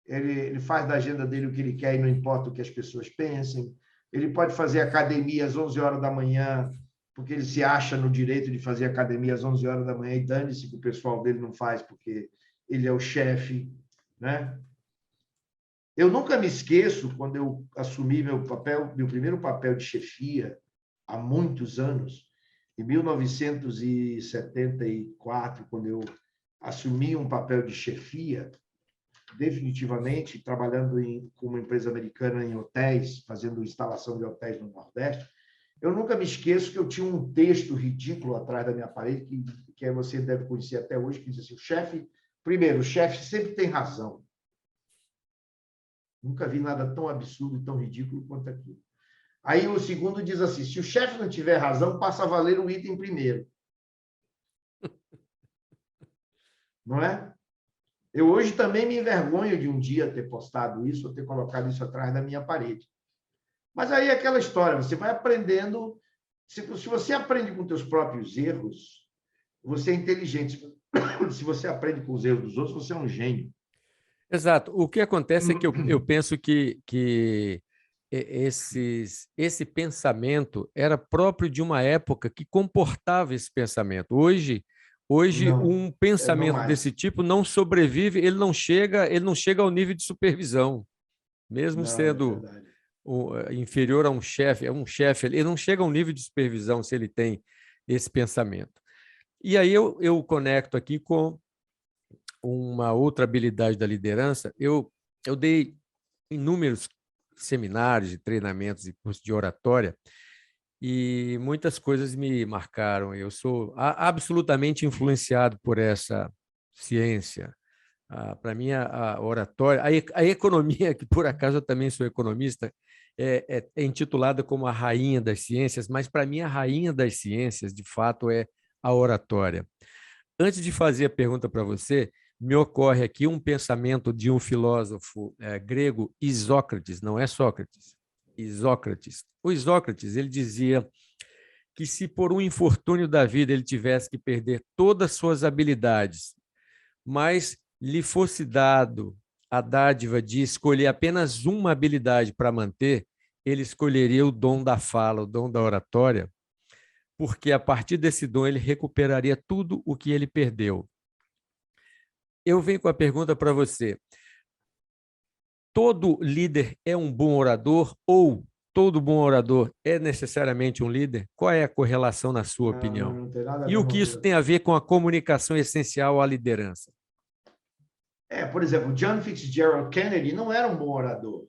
ele faz da agenda dele o que ele quer e não importa o que as pessoas pensem. Ele pode fazer academia às 11 horas da manhã, porque ele se acha no direito de fazer academia às 11 horas da manhã e dane-se que o pessoal dele não faz, porque ele é o chefe, né? Eu nunca me esqueço, quando eu assumi meu primeiro papel de chefia, há muitos anos, em 1974, quando eu assumi um papel de chefia, definitivamente, trabalhando com uma empresa americana em hotéis, fazendo instalação de hotéis no Nordeste. Eu nunca me esqueço que eu tinha um texto ridículo atrás da minha parede, que você deve conhecer até hoje, que diz assim, o chefe sempre tem razão. Nunca vi nada tão absurdo e tão ridículo quanto aquilo. Aí o segundo diz assim, se o chefe não tiver razão, passa a valer o item primeiro. Não é? Eu hoje também me envergonho de um dia ter postado isso, ou ter colocado isso atrás da minha parede. Mas aí é aquela história, você vai aprendendo, se você aprende com seus próprios erros, você é inteligente. Se você aprende com os erros dos outros, você é um gênio. Exato. O que acontece é que eu penso que esse pensamento era próprio de uma época que comportava esse pensamento. Hoje Não, um não pensamento desse mais. tipo não sobrevive, ele não chega ao nível de supervisão, mesmo Não, é sendo verdade. inferior a um chefe, ele não chega ao nível de supervisão se ele tem esse pensamento. E aí eu conecto aqui com uma outra habilidade da liderança. Eu dei inúmeros seminários e treinamentos e cursos de oratória e muitas coisas me marcaram. Eu sou absolutamente influenciado por essa ciência. Para mim, a oratória, a economia, que por acaso eu também sou economista, é intitulada como a rainha das ciências, mas para mim a rainha das ciências, de fato, é a oratória. Antes de fazer a pergunta para você, me ocorre aqui um pensamento de um filósofo grego, Isócrates, não é Sócrates, Isócrates. O Isócrates, ele dizia que se por um infortúnio da vida ele tivesse que perder todas as suas habilidades, mas lhe fosse dado a dádiva de escolher apenas uma habilidade para manter, ele escolheria o dom da fala, o dom da oratória, porque a partir desse dom ele recuperaria tudo o que ele perdeu. Eu venho com a pergunta para você: todo líder é um bom orador ou todo bom orador é necessariamente um líder? Qual é a correlação na sua Não, não, opinião? não tem nada a E ver o uma que isso coisa tem com a a ver outra. com a comunicação essencial à liderança? Por exemplo, John Fitzgerald Kennedy não era um bom orador.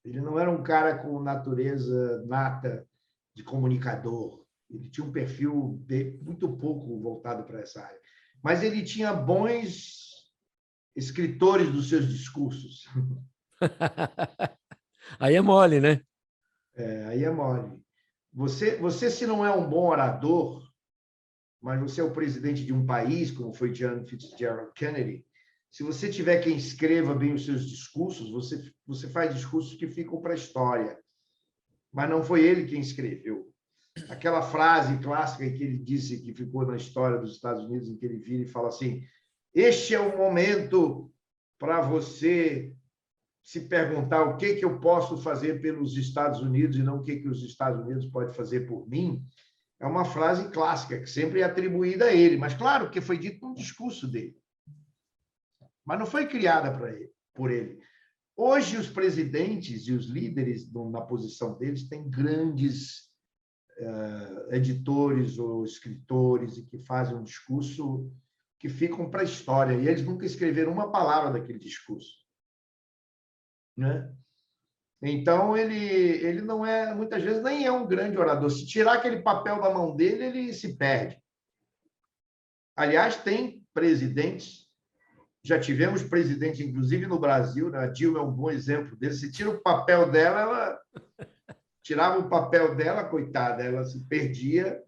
Ele não era um cara com natureza nata de comunicador. Ele tinha um perfil muito pouco voltado para essa área. Mas ele tinha bons escritores dos seus discursos. Aí é mole, né? Aí é mole. Você, se não é um bom orador, mas você é o presidente de um país, como foi John Fitzgerald Kennedy, se você tiver quem escreva bem os seus discursos, você faz discursos que ficam para a história. Mas não foi ele quem escreveu. Aquela frase clássica que ele disse, que ficou na história dos Estados Unidos, em que ele vira e fala assim: este é o momento para você se perguntar o que eu posso fazer pelos Estados Unidos e não o que os Estados Unidos podem fazer por mim. É uma frase clássica, que sempre é atribuída a ele, mas claro que foi dito num discurso dele. Mas não foi criada por ele. Hoje, os presidentes e os líderes, na posição deles, têm grandes editores ou escritores e que fazem um discurso que ficam para a história. E eles nunca escreveram uma palavra daquele discurso. Né? Então, ele não é, muitas vezes, nem é um grande orador. Se tirar aquele papel da mão dele, ele se perde. Aliás, tem presidentes, já tivemos presidente, inclusive no Brasil, né? A Dilma é um bom exemplo desse. Se tira o papel dela, ela tirava o papel dela, coitada, ela se perdia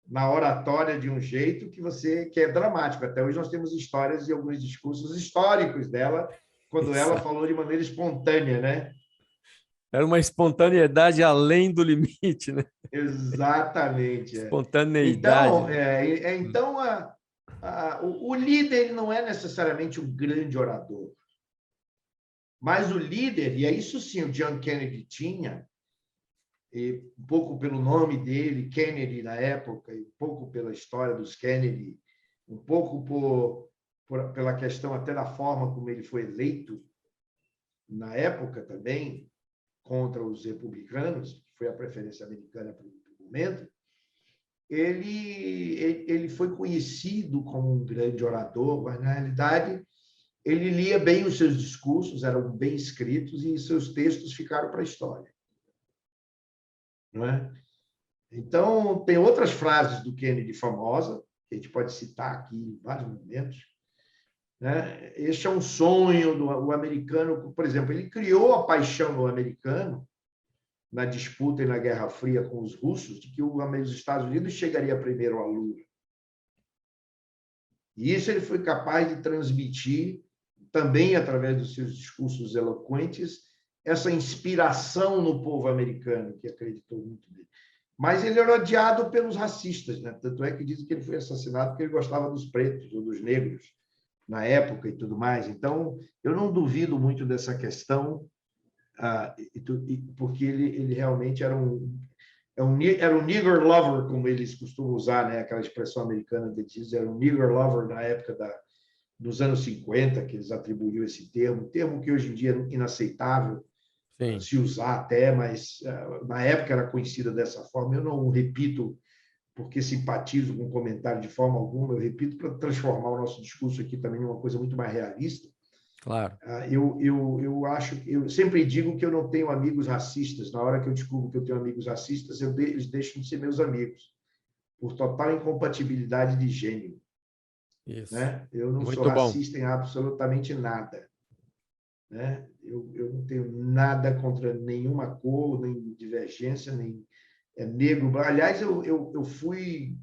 na oratória de um jeito que é dramático. Até hoje nós temos histórias e alguns discursos históricos dela, quando ela Exato. falou de maneira espontânea, né? Era uma espontaneidade além do limite, né? Exatamente. Espontaneidade, Então, né? então o líder ele não é necessariamente um grande orador, mas o líder, e é isso sim o John Kennedy tinha, e um pouco pelo nome dele, Kennedy na época, e um pouco pela história dos Kennedy, um pouco pela questão até da forma como ele foi eleito na época também, contra os republicanos, que foi a preferência americana para o momento, ele foi conhecido como um grande orador, mas, na realidade, ele lia bem os seus discursos, eram bem escritos, e seus textos ficaram para a história. Não é? Então, tem outras frases do Kennedy famosas, que a gente pode citar aqui em vários momentos. Né? Este é um sonho do americano, por exemplo, ele criou a paixão no americano, na disputa e na Guerra Fria com os russos, de que os Estados Unidos chegaria primeiro à Lua. E isso ele foi capaz de transmitir, também através dos seus discursos eloquentes, essa inspiração no povo americano, que acreditou muito nele. Mas ele era odiado pelos racistas, né? Tanto é que dizem que ele foi assassinado porque ele gostava dos pretos ou dos negros na época e tudo mais. Então, eu não duvido muito dessa questão, porque ele realmente era um nigger lover, como eles costumam usar, né? Aquela expressão americana que diz, era um nigger lover na época dos anos 50, que eles atribuíram esse termo que hoje em dia é inaceitável. Sim. Se usar até, mas na época era conhecida dessa forma. Eu não repito porque simpatizo com o comentário de forma alguma, eu repito para transformar o nosso discurso aqui também em uma coisa muito mais realista. Claro. Eu sempre digo que eu não tenho amigos racistas. Na hora que eu descubro que eu tenho amigos racistas, eles deixam de ser meus amigos, por total incompatibilidade de gênero. Isso. Né? Eu não muito sou racista em absolutamente nada. Né? Eu não tenho nada contra nenhuma cor, nem divergência, nem negro. Aliás, eu fui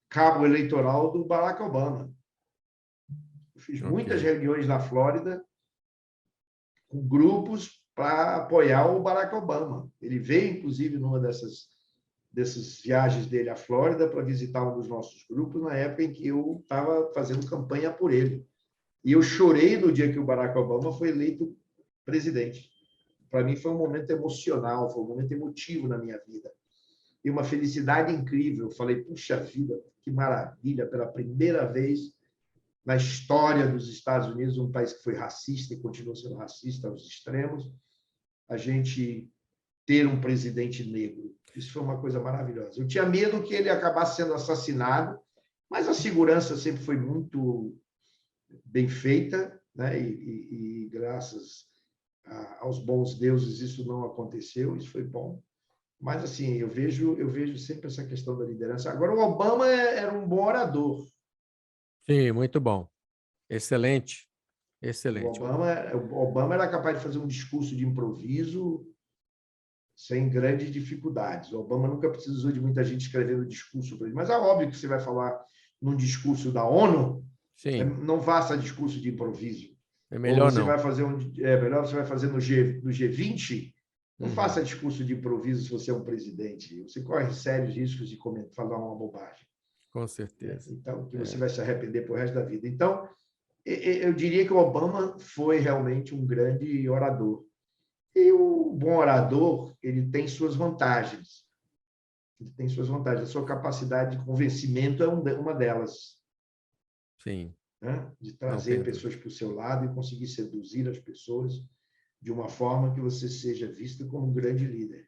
cabo eleitoral do Barack Obama. Eu fiz muitas reuniões na Flórida com grupos para apoiar o Barack Obama. Ele veio, inclusive, numa dessas viagens dele à Flórida para visitar um dos nossos grupos, na época em que eu estava fazendo campanha por ele. E eu chorei no dia que o Barack Obama foi eleito presidente. Para mim foi um momento emocional, foi um momento emotivo na minha vida. E uma felicidade incrível. Eu falei, puxa vida, que maravilha, pela primeira vez na história dos Estados Unidos, um país que foi racista e continua sendo racista aos extremos, a gente ter um presidente negro. Isso foi uma coisa maravilhosa. Eu tinha medo que ele acabasse sendo assassinado, mas a segurança sempre foi muito bem feita, né? E graças aos bons deuses isso não aconteceu, isso foi bom. Mas assim, eu vejo sempre essa questão da liderança. Agora, o Obama era um bom orador. Sim, muito bom. Excelente. Excelente. O Obama era capaz de fazer um discurso de improviso sem grandes dificuldades. O Obama nunca precisou de muita gente escrevendo discurso para ele. Mas é óbvio que você vai falar num discurso da ONU, sim, não faça discurso de improviso. É melhor você não. Vai fazer melhor você vai fazer no G20, não faça discurso de improviso se você é um presidente. Você corre sérios riscos de falar uma bobagem. Com certeza. Então, que você vai se arrepender pro resto da vida. Então, eu diria que o Obama foi realmente um grande orador. E o bom orador, ele tem suas vantagens. Ele tem suas vantagens. A sua capacidade de convencimento é uma delas. Sim. Né? De trazer pessoas para o seu lado e conseguir seduzir as pessoas de uma forma que você seja visto como um grande líder.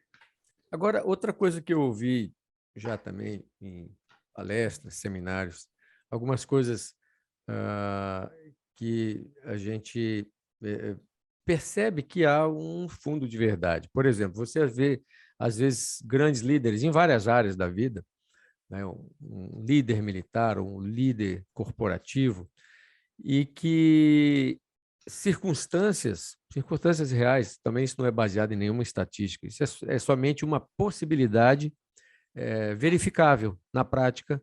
Agora, outra coisa que eu ouvi já também em palestras, seminários, algumas coisas que a gente percebe que há um fundo de verdade. Por exemplo, você vê, às vezes, grandes líderes em várias áreas da vida, né? Um líder militar, um líder corporativo, e que circunstâncias reais, também isso não é baseado em nenhuma estatística, isso é somente uma possibilidade verificável na prática,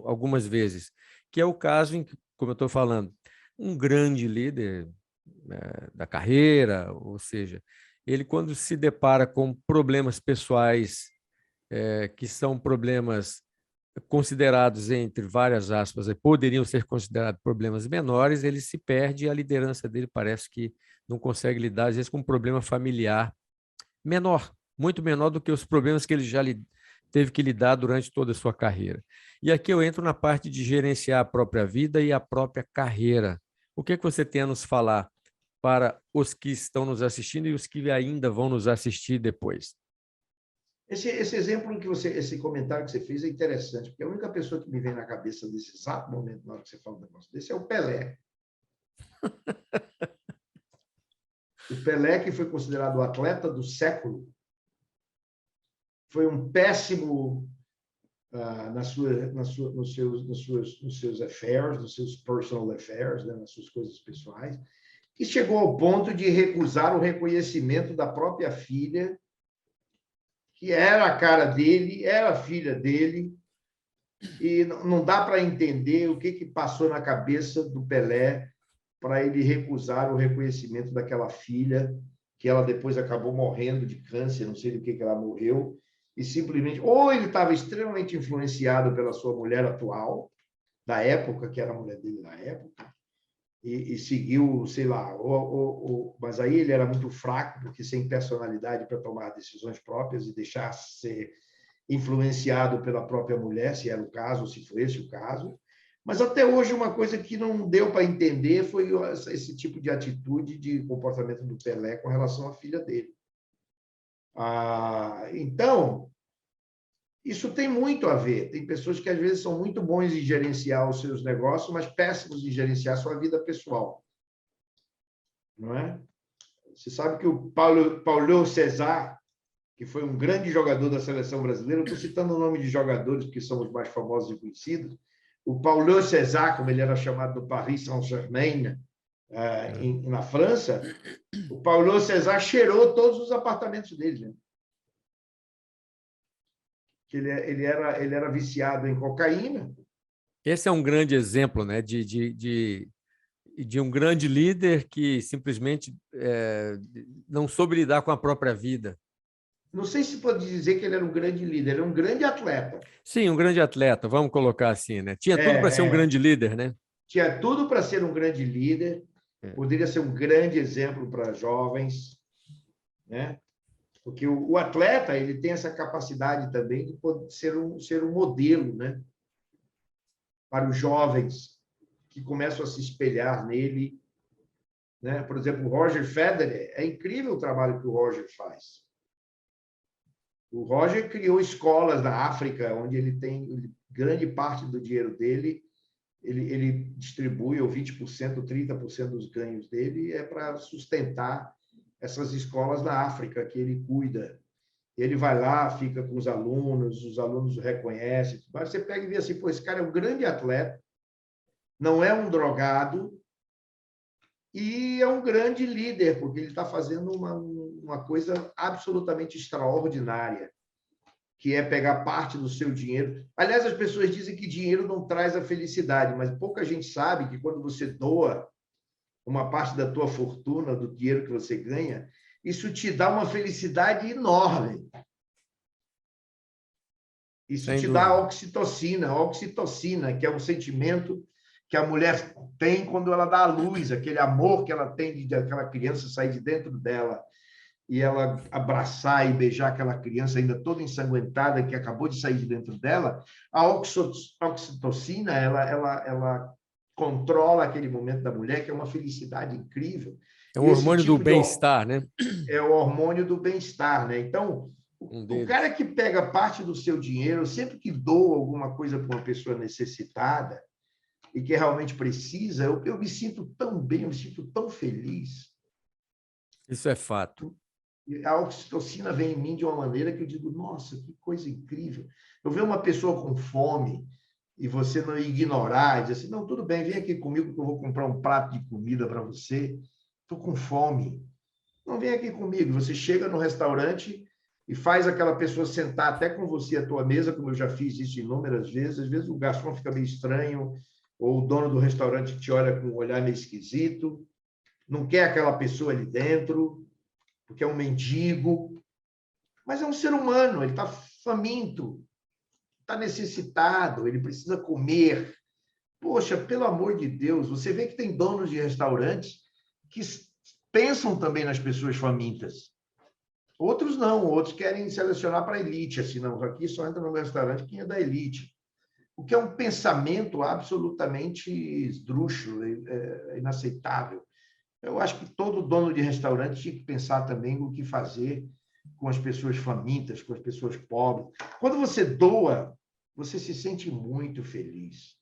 algumas vezes, que é o caso em que, como eu estou falando, um grande líder da carreira, ou seja, ele quando se depara com problemas pessoais, que são problemas considerados, entre várias aspas, poderiam ser considerados problemas menores, ele se perde e a liderança dele parece que não consegue lidar, às vezes, com um problema familiar menor, muito menor do que os problemas que ele já teve que lidar durante toda a sua carreira. E aqui eu entro na parte de gerenciar a própria vida e a própria carreira. O que você tem a nos falar para os que estão nos assistindo e os que ainda vão nos assistir depois? Esse exemplo que esse comentário que você fez é interessante, porque a única pessoa que me vem na cabeça nesse exato momento, na hora que você fala um negócio desse, é o Pelé. O Pelé, que foi considerado o atleta do século, foi um péssimo nos seus affairs, nos seus personal affairs, né, nas suas coisas pessoais, que chegou ao ponto de recusar o reconhecimento da própria filha, que era a cara dele, era a filha dele, e não dá para entender o que passou na cabeça do Pelé para ele recusar o reconhecimento daquela filha, que ela depois acabou morrendo de câncer, não sei do que ela morreu, e simplesmente, ou ele estava extremamente influenciado pela sua mulher atual, da época, que era a mulher dele na época, e seguiu, sei lá, mas aí ele era muito fraco, porque sem personalidade para tomar decisões próprias e deixar ser influenciado pela própria mulher, se era o caso, se foi esse o caso. Mas até hoje uma coisa que não deu para entender foi esse tipo de atitude, de comportamento do Pelé com relação à filha dele. Então, isso tem muito a ver. Tem pessoas que às vezes são muito bons em gerenciar os seus negócios, mas péssimos em gerenciar a sua vida pessoal. Não é? Você sabe que o Paulo César, que foi um grande jogador da seleção brasileira, eu estou citando o nome de jogadores porque são os mais famosos e conhecidos, o Paulo César, como ele era chamado no Paris Saint-Germain, na França, o Paulo César cheirou todos os apartamentos dele. Né? Ele era viciado em cocaína. Esse é um grande exemplo, né, de um grande líder que simplesmente não soube lidar com a própria vida. Não sei se pode dizer que ele era um grande líder, ele era um grande atleta. Sim, um grande atleta, vamos colocar assim, né? Tinha tudo para ser um grande líder, né? Tinha tudo para ser um grande líder, poderia ser um grande exemplo para jovens, né? Porque o atleta ele tem essa capacidade também de poder ser um modelo, né? Para os jovens que começam a se espelhar nele, né? Por exemplo, o Roger Federer, é incrível o trabalho que o Roger faz. O Roger criou escolas na África, onde ele tem grande parte do dinheiro dele, ele distribui, ou 20%, 30% dos ganhos dele é para sustentar essas escolas na África que ele cuida. Ele vai lá, fica com os alunos o reconhecem. Mas você pega e vê assim, pô, esse cara é um grande atleta, não é um drogado e é um grande líder, porque ele está fazendo uma coisa absolutamente extraordinária, que é pegar parte do seu dinheiro. Aliás, as pessoas dizem que dinheiro não traz a felicidade, mas pouca gente sabe que quando você doa uma parte da tua fortuna, do dinheiro que você ganha, isso te dá uma felicidade enorme. Isso Sem te dúvida. dá oxitocina, que é um sentimento que a mulher tem quando ela dá à luz, aquele amor que ela tem de aquela criança sair de dentro dela e ela abraçar e beijar aquela criança ainda toda ensanguentada que acabou de sair de dentro dela, a oxitocina, ela controla aquele momento da mulher, que é uma felicidade incrível. É um hormônio do bem-estar, né? É o hormônio do bem-estar, né? Então, o cara que pega parte do seu dinheiro, sempre que doa alguma coisa para uma pessoa necessitada e que realmente precisa, eu me sinto tão bem, eu me sinto tão feliz. Isso é fato. A oxitocina vem em mim de uma maneira que eu digo, nossa, que coisa incrível. Eu ver uma pessoa com fome e você não ignorar, e dizer assim, não, tudo bem, vem aqui comigo que eu vou comprar um prato de comida para você, estou com fome. Não, vem aqui comigo. Você chega no restaurante e faz aquela pessoa sentar até com você à tua mesa, como eu já fiz isso inúmeras vezes. Às vezes o garçom fica meio estranho, ou o dono do restaurante te olha com um olhar meio esquisito, não quer aquela pessoa ali dentro, porque é um mendigo, mas é um ser humano, ele está faminto, está necessitado, ele precisa comer. Poxa, pelo amor de Deus, você vê que tem donos de restaurantes que pensam também nas pessoas famintas. Outros não, outros querem selecionar para a elite, assim, não, aqui só entra no restaurante quem é da elite. O que é um pensamento absolutamente esdrúxulo, inaceitável. Eu acho que todo dono de restaurante tinha que pensar também o que fazer com as pessoas famintas, com as pessoas pobres. Quando você doa, você se sente muito feliz.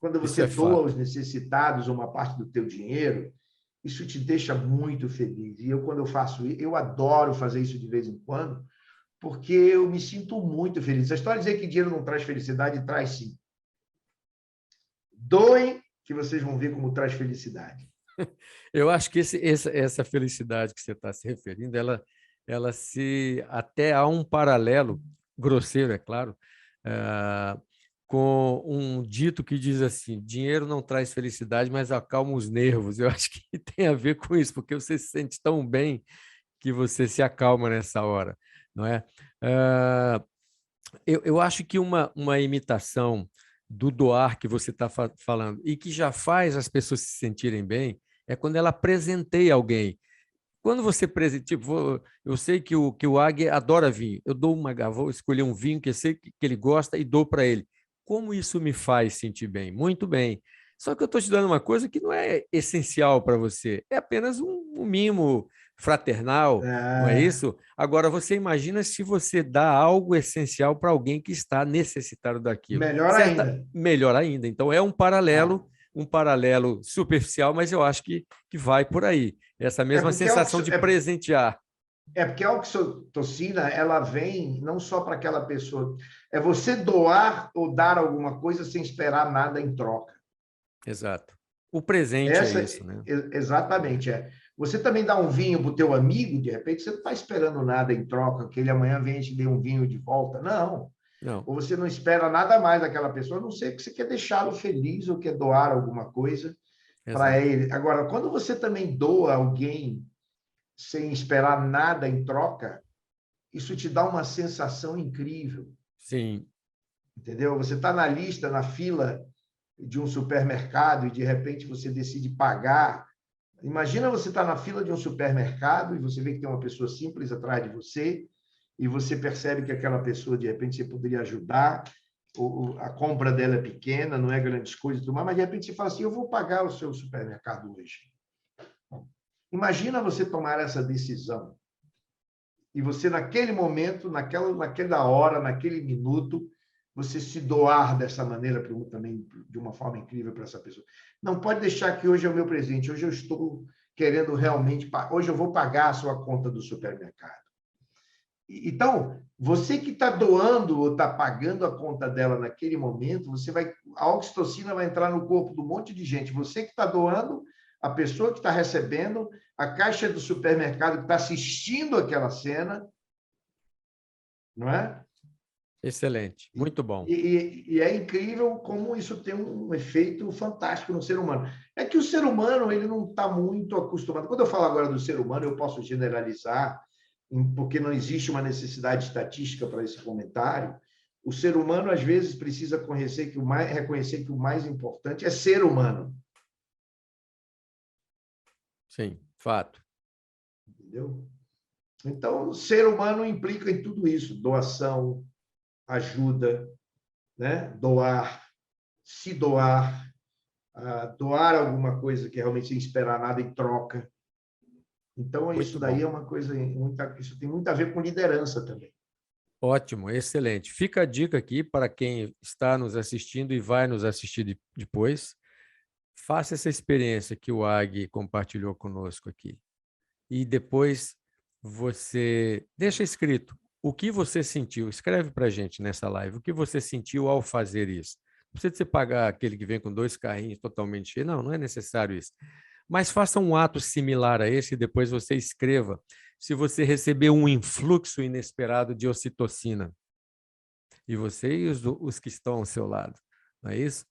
Quando Isso você é doa fato. aos necessitados uma parte do teu dinheiro, isso te deixa muito feliz. E eu, quando eu faço isso, eu adoro fazer isso de vez em quando, porque eu me sinto muito feliz. A história de dizer que dinheiro não traz felicidade, traz sim. Doem, que vocês vão ver como traz felicidade. Eu acho que essa felicidade que você está se referindo, ela se até há um paralelo grosseiro, é claro, ah, com um dito que diz assim: dinheiro não traz felicidade, mas acalma os nervos. Eu acho que tem a ver com isso, porque você se sente tão bem que você se acalma nessa hora, não é? Ah, eu acho que uma imitação do doar que você está falando e que já faz as pessoas se sentirem bem é quando ela presenteia alguém. Quando você presenteia, tipo, eu sei que o Águia adora vinho, eu dou vou escolher um vinho que eu sei que ele gosta e dou para ele. Como isso me faz sentir bem? Muito bem. Só que eu estou te dando uma coisa que não é essencial para você, é apenas um mimo fraternal, não é É, isso? Agora, você imagina se você dá algo essencial para alguém que está necessitado daquilo. melhor Certa, ainda. melhor ainda. Então, é Ah, um paralelo superficial, mas eu acho que vai por aí. Essa é mesma porque a sensação de presentear. é porque a oxitocina, ela vem não só para aquela pessoa, é você doar ou dar alguma coisa sem esperar nada em troca. Exato. O presente é Essa, isso, né? exatamente, é. Você também dá um vinho para o teu amigo, de repente você não está esperando nada em troca, que ele amanhã venha te dê um vinho de volta. Não. Não, Ou você não espera nada mais daquela pessoa, a não ser que você quer deixá-lo feliz ou quer doar alguma coisa para exato. ele. Agora, quando você também doa alguém sem esperar nada em troca, isso te dá uma sensação incrível, Sim, entendeu? Você está na lista, na fila de um supermercado e de repente você decide pagar. Imagina você estar na fila de um supermercado e você vê que tem uma pessoa simples atrás de você e você percebe que aquela pessoa, de repente, você poderia ajudar, a compra dela é pequena, não é grandes coisas, mas de repente você fala assim, eu vou pagar o seu supermercado hoje. Imagina você tomar essa decisão e você, naquele momento, naquela hora, naquele minuto, você se doar dessa maneira também de uma forma incrível para essa pessoa. Não pode deixar que hoje é o meu presente, hoje eu estou querendo realmente, hoje eu vou pagar a sua conta do supermercado. Então, você que está doando ou está pagando a conta dela naquele momento, a oxitocina vai entrar no corpo de um monte de gente. Você que está doando, a pessoa que está recebendo, a caixa do supermercado que está assistindo aquela cena, não é? excelente. E, Muito bom. e é incrível como isso tem um efeito fantástico no ser humano. É que o ser humano ele não está muito acostumado. Quando eu falo agora do ser humano, eu posso generalizar, porque não existe uma necessidade estatística para esse comentário. O ser humano, às vezes, precisa reconhecer que o mais importante é ser humano. Sim, fato. Entendeu? Então, ser humano implica em tudo isso: doação, ajuda, né? Doar, se doar, doar alguma coisa que realmente sem esperar nada em troca. Então, isso Muito daí bom. é uma coisa, isso tem muito a ver com liderança também. Ótimo, excelente. Fica a dica aqui para quem está nos assistindo e vai nos assistir depois. Faça essa experiência que o Ag compartilhou conosco aqui. E depois você deixa escrito o que você sentiu. Escreve para a gente nessa live o que você sentiu ao fazer isso. Não precisa você pagar aquele que vem com 2 carrinhos totalmente cheios. Não, não é necessário isso. Mas faça um ato similar a esse e depois você escreva se você recebeu um influxo inesperado de ocitocina. E você e os que estão ao seu lado. Não é isso?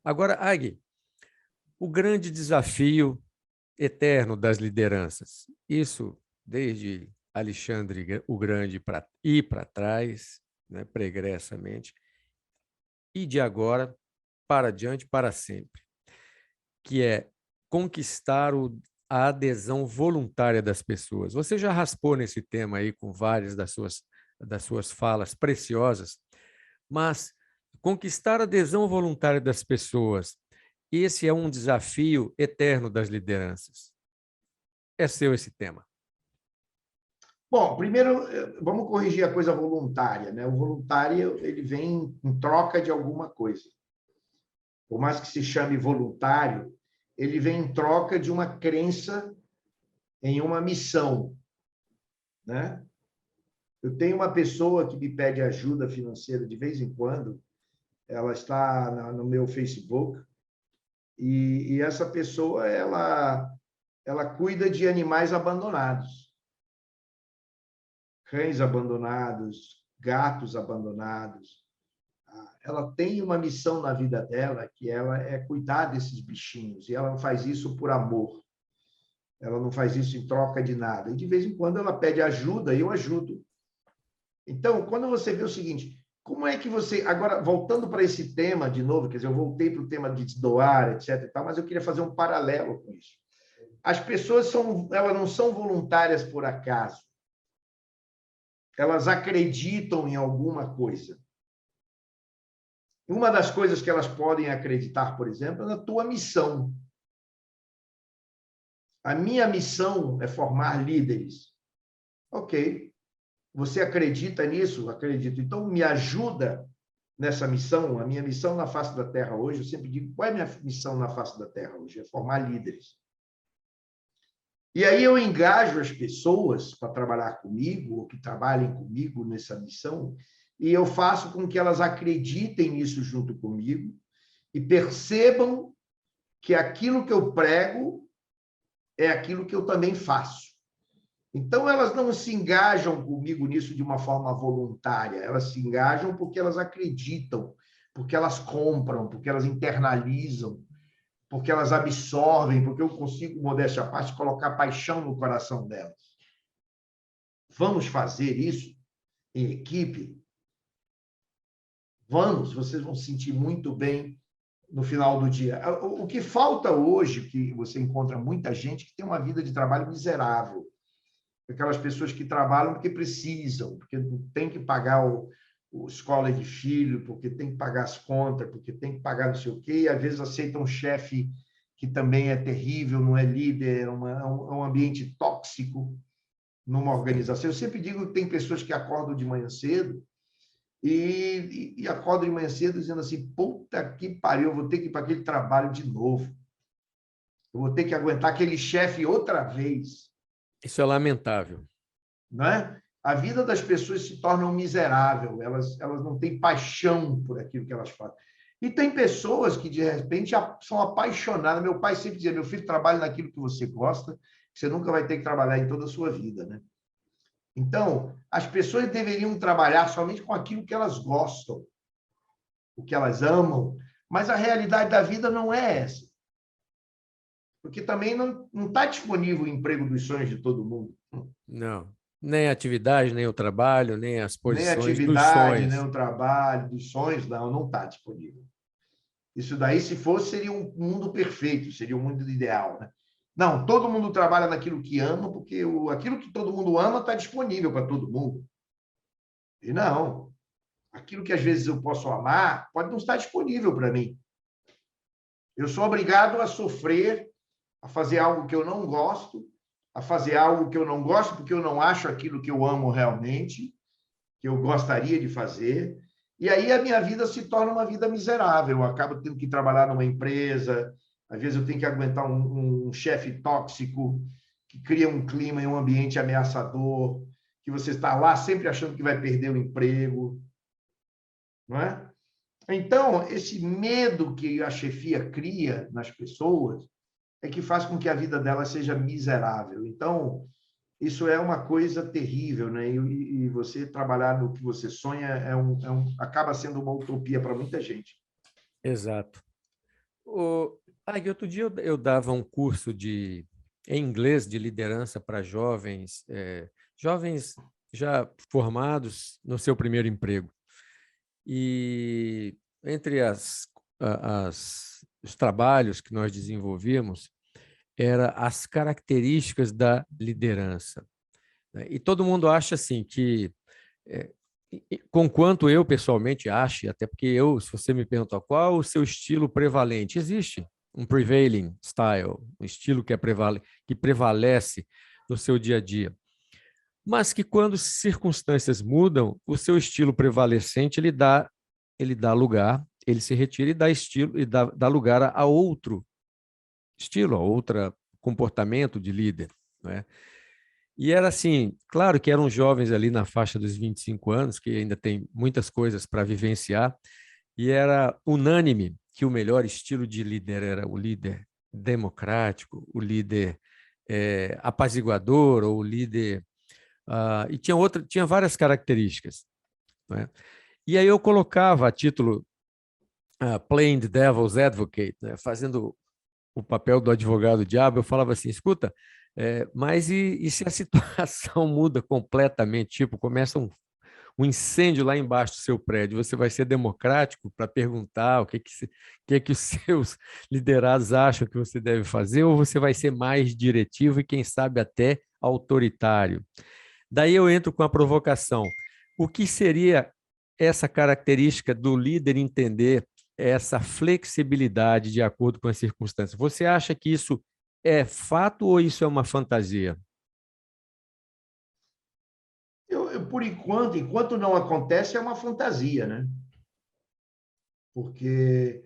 Agora, Agui, o grande desafio eterno das lideranças. Isso desde Alexandre o Grande para ir para trás, né, pregressamente, e de agora para diante, para sempre, que é conquistar a adesão voluntária das pessoas. Você já raspou nesse tema aí com várias das suas falas preciosas, mas conquistar a adesão voluntária das pessoas esse é um desafio eterno das lideranças. É seu esse tema. Bom, primeiro, vamos corrigir a coisa voluntária, né? O voluntário, ele vem em troca de alguma coisa. Por mais que se chame voluntário, ele vem em troca de uma crença em uma missão, né? Eu tenho uma pessoa que me pede ajuda financeira de vez em quando, ela está no meu Facebook, e essa pessoa, ela cuida de animais abandonados, cães abandonados, gatos abandonados. Ela tem uma missão na vida dela, que ela é cuidar desses bichinhos, e ela não faz isso por amor. Ela não faz isso em troca de nada. E, de vez em quando, ela pede ajuda e eu ajudo. Então, quando você vê o seguinte, como é que você... Agora, voltando para esse tema de novo, quer dizer, eu voltei para o tema de doar, etc. e tal, mas eu queria fazer um paralelo com isso. As pessoas elas não são voluntárias por acaso. Elas acreditam em alguma coisa. Uma das coisas que elas podem acreditar, por exemplo, é na tua missão. A minha missão é formar líderes. Ok. Você acredita nisso? Acredito. Então, me ajuda nessa missão. A minha missão na face da Terra hoje, eu sempre digo, qual é a minha missão na face da Terra hoje? É formar líderes. E aí eu engajo as pessoas para trabalhar comigo, ou que trabalhem comigo nessa missão, e eu faço com que elas acreditem nisso junto comigo e percebam que aquilo que eu prego é aquilo que eu também faço. Então, elas não se engajam comigo nisso de uma forma voluntária, elas se engajam porque elas acreditam, porque elas compram, porque elas internalizam, porque elas absorvem, porque eu consigo, modéstia à parte, colocar paixão no coração delas. Vamos fazer isso em equipe? Vamos, vocês vão se sentir muito bem no final do dia. O que falta hoje, que você encontra muita gente que tem uma vida de trabalho miserável, aquelas pessoas que trabalham porque precisam, porque tem que pagar o escola de filho, porque tem que pagar as contas, porque tem que pagar não sei o quê, e às vezes aceitam um chefe que também é terrível, não é líder, é um ambiente tóxico numa organização. Eu sempre digo que tem pessoas que acordam de manhã cedo e acordam de manhã cedo dizendo assim, puta que pariu, eu vou ter que ir para aquele trabalho de novo. Eu vou ter que aguentar aquele chefe outra vez. Isso é lamentável. Não é? A vida das pessoas se torna miserável, elas não têm paixão por aquilo que elas fazem. E tem pessoas que, de repente, são apaixonadas. Meu pai sempre dizia, meu filho, trabalhe naquilo que você gosta, que você nunca vai ter que trabalhar em toda a sua vida, né? Então, as pessoas deveriam trabalhar somente com aquilo que elas gostam, o que elas amam, mas a realidade da vida não é essa. Porque também não está disponível o emprego dos sonhos de todo mundo. Não, nem a atividade, nem o trabalho, nem as Nem a posições dos atividade, nem sonhos. o trabalho, dos sonhos, não está disponível. Isso daí, se fosse, seria um mundo perfeito, seria um mundo ideal, né? Não, todo mundo trabalha naquilo que ama, porque aquilo que todo mundo ama está disponível para todo mundo. E não, aquilo que às vezes eu posso amar pode não estar disponível para mim. Eu sou obrigado a sofrer, a fazer algo que eu não gosto, a fazer algo que eu não gosto porque eu não acho aquilo que eu amo realmente, que eu gostaria de fazer. E aí a minha vida se torna uma vida miserável. Eu acabo tendo que trabalhar numa empresa, às vezes eu tenho que aguentar um chefe tóxico, que cria um clima e um ambiente ameaçador, que você está lá sempre achando que vai perder o emprego. Não é? Então, esse medo que a chefia cria nas pessoas é que faz com que a vida delas seja miserável. Então, isso é uma coisa terrível, né? E você trabalhar no que você sonha acaba sendo uma utopia para muita gente. Exato. Outro dia eu dava um curso em inglês de liderança para jovens, jovens já formados no seu primeiro emprego. E entre os trabalhos que nós desenvolvíamos, eram as características da liderança. E todo mundo acha assim que, conquanto eu pessoalmente acho, até porque se você me perguntar qual o seu estilo prevalente, existe um prevailing style, um estilo que prevalece no seu dia a dia. Mas que quando circunstâncias mudam, o seu estilo prevalecente ele dá lugar, ele se retira e dá estilo e dá lugar a outro estilo, a outro comportamento de líder, né? E era assim, claro que eram jovens ali na faixa dos 25 anos, que ainda tem muitas coisas para vivenciar, e era unânime que o melhor estilo de líder era o líder democrático, o líder apaziguador, ou o líder... e tinha várias características, né? E aí eu colocava a título Playing the Devil's Advocate, né? Fazendo o papel do advogado diabo, eu falava assim, escuta, mas e se a situação muda completamente, tipo, começa um incêndio lá embaixo do seu prédio, você vai ser democrático para perguntar o que os seus liderados acham que você deve fazer, ou você vai ser mais diretivo e, quem sabe, até autoritário? Daí eu entro com a provocação. O que seria essa característica do líder entender essa flexibilidade de acordo com as circunstâncias? Você acha que isso é fato ou isso é uma fantasia? Por enquanto não acontece, é uma fantasia, né? Porque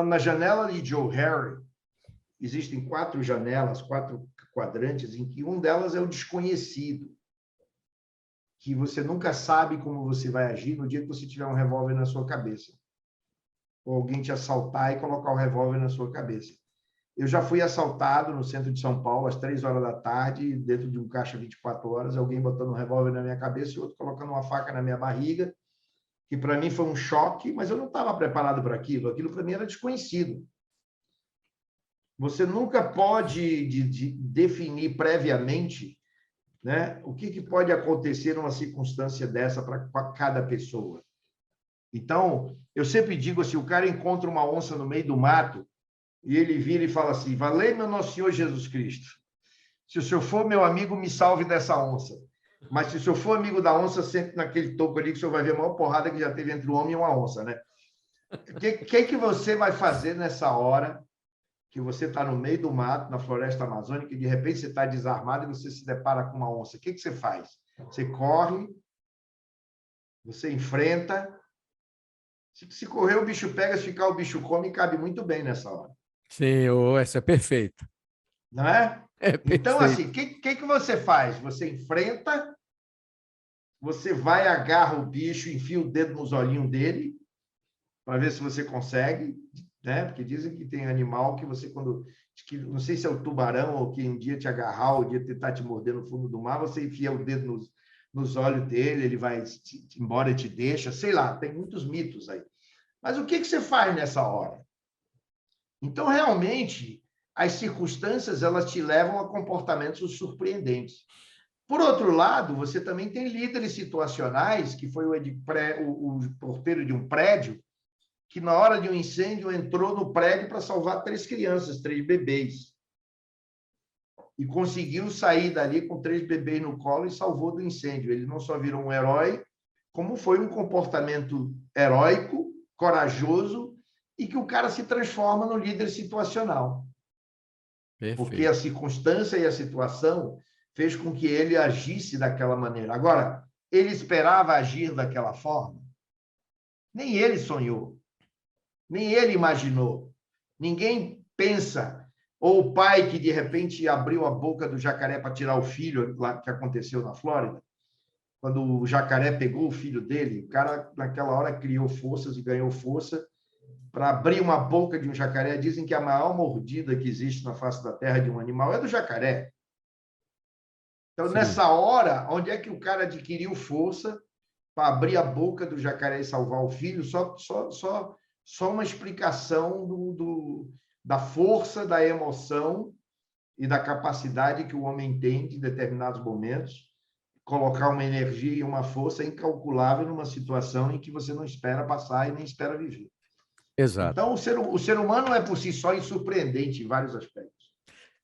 na janela de Joe Harry, existem 4 janelas, 4 quadrantes, em que um delas é o desconhecido, que você nunca sabe como você vai agir no dia que você tiver um revólver na sua cabeça, ou alguém te assaltar e colocar o revólver na sua cabeça. Eu já fui assaltado no centro de São Paulo, às 3 horas da tarde, dentro de um caixa 24 horas, alguém botando um revólver na minha cabeça e outro colocando uma faca na minha barriga, que para mim foi um choque, mas eu não estava preparado para aquilo. Aquilo para mim era desconhecido. Você nunca pode definir previamente, né, o que pode acontecer numa circunstância dessa para cada pessoa. Então, eu sempre digo assim, o cara encontra uma onça no meio do mato e ele vira e fala assim, valei meu nosso Senhor Jesus Cristo. Se o senhor for meu amigo, me salve dessa onça. Mas se o senhor for amigo da onça, sempre naquele toco ali que o senhor vai ver a maior porrada que já teve entre um homem e uma onça, né? O que você vai fazer nessa hora que você está no meio do mato, na floresta amazônica, e de repente você está desarmado e você se depara com uma onça? O que você faz? Você corre, você enfrenta. Se correr, o bicho pega, se ficar, o bicho come, e cabe muito bem nessa hora. Sim, essa é perfeito. Não é? É Então, perfeito. assim, o que você faz? Você enfrenta, você vai, agarra o bicho, enfia o dedo nos olhinhos dele, para ver se você consegue, né? Porque dizem que tem animal que você, não sei se é o tubarão ou que um dia te agarrar, ou um dia tentar te morder no fundo do mar, você enfia o dedo nos olhos dele, ele vai embora e te deixa, sei lá, tem muitos mitos aí. Mas o que você faz nessa hora? Então, realmente, as circunstâncias, elas te levam a comportamentos surpreendentes. Por outro lado, você também tem líderes situacionais, que foi o porteiro de um prédio, que na hora de um incêndio entrou no prédio para salvar 3 crianças, 3 bebês. E conseguiu sair dali com 3 bebês no colo e salvou do incêndio. Ele não só virou um herói, como foi um comportamento heróico, corajoso, e que o cara se transforma no líder situacional. Perfeito. Porque a circunstância e a situação fez com que ele agisse daquela maneira. Agora, ele esperava agir daquela forma? Nem ele sonhou. Nem ele imaginou. Ninguém pensa. Ou o pai que, de repente, abriu a boca do jacaré para tirar o filho, que aconteceu na Flórida, quando o jacaré pegou o filho dele, o cara, naquela hora, criou forças e ganhou força para abrir uma boca de um jacaré. Dizem que a maior mordida que existe na face da terra de um animal é do jacaré. Então, sim, nessa hora, onde é que o cara adquiriu força para abrir a boca do jacaré e salvar o filho? Só uma explicação da força, da emoção e da capacidade que o homem tem de, em determinados momentos, colocar uma energia e uma força incalculável numa situação em que você não espera passar e nem espera viver. Exato. Então, o ser humano é por si só surpreendente em vários aspectos.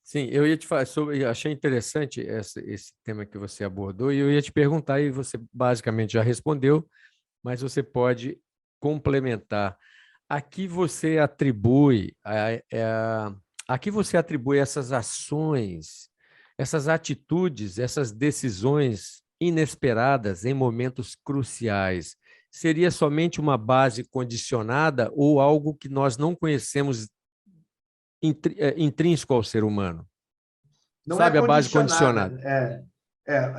Sim, eu ia te falar sobre, achei interessante esse tema que você abordou, e eu ia te perguntar, e você basicamente já respondeu, mas você pode complementar. a que você atribui essas ações, essas atitudes, essas decisões inesperadas em momentos cruciais? Seria somente uma base condicionada ou algo que nós não conhecemos intrínseco ao ser humano? Não é Sabe a base condicionada, condicionada?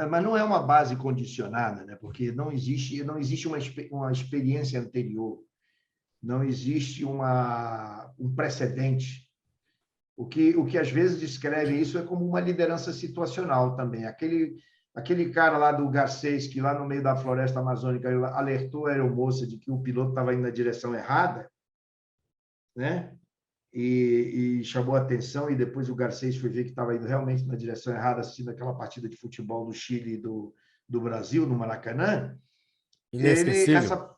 mas não é uma base condicionada, né? Porque não existe uma experiência anterior, não existe um precedente. O que às vezes descreve isso é como uma liderança situacional também. Aquele cara lá do Garcês, que lá no meio da floresta amazônica alertou a aeromoça de que o piloto estava indo na direção errada, né? E chamou a atenção, e depois o Garcês foi ver que estava indo realmente na direção errada, assistindo aquela partida de futebol do Chile e do Brasil, no Maracanã. Inesquecível. Essa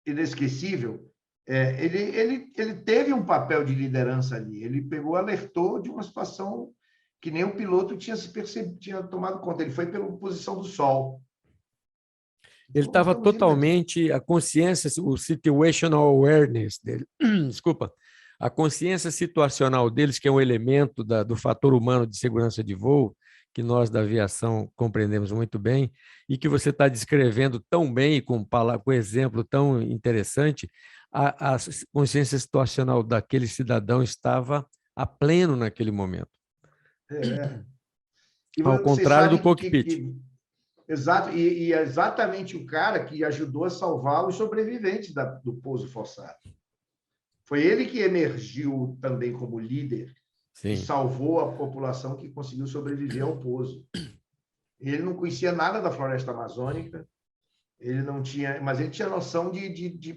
inesquecível, ele teve um papel de liderança ali. Ele pegou, alertou de uma situação que nem o piloto tinha tomado conta. Ele foi pela posição do sol. Ele Então, nós estava estamos indo na... totalmente, a consciência, o situational awareness dele, desculpa, a consciência situacional deles, que é um elemento do fator humano de segurança de voo, que nós da aviação compreendemos muito bem, e que você está descrevendo tão bem, e com exemplo tão interessante, a consciência situacional daquele cidadão estava a pleno naquele momento, E ao vocês contrário do sabem cockpit. exato, e é exatamente o cara que ajudou a salvar os sobreviventes do pouso forçado. Foi ele que emergiu também como líder e Sim. salvou a população que conseguiu sobreviver ao pouso. Ele não conhecia nada da floresta amazônica, ele não tinha, mas ele tinha noção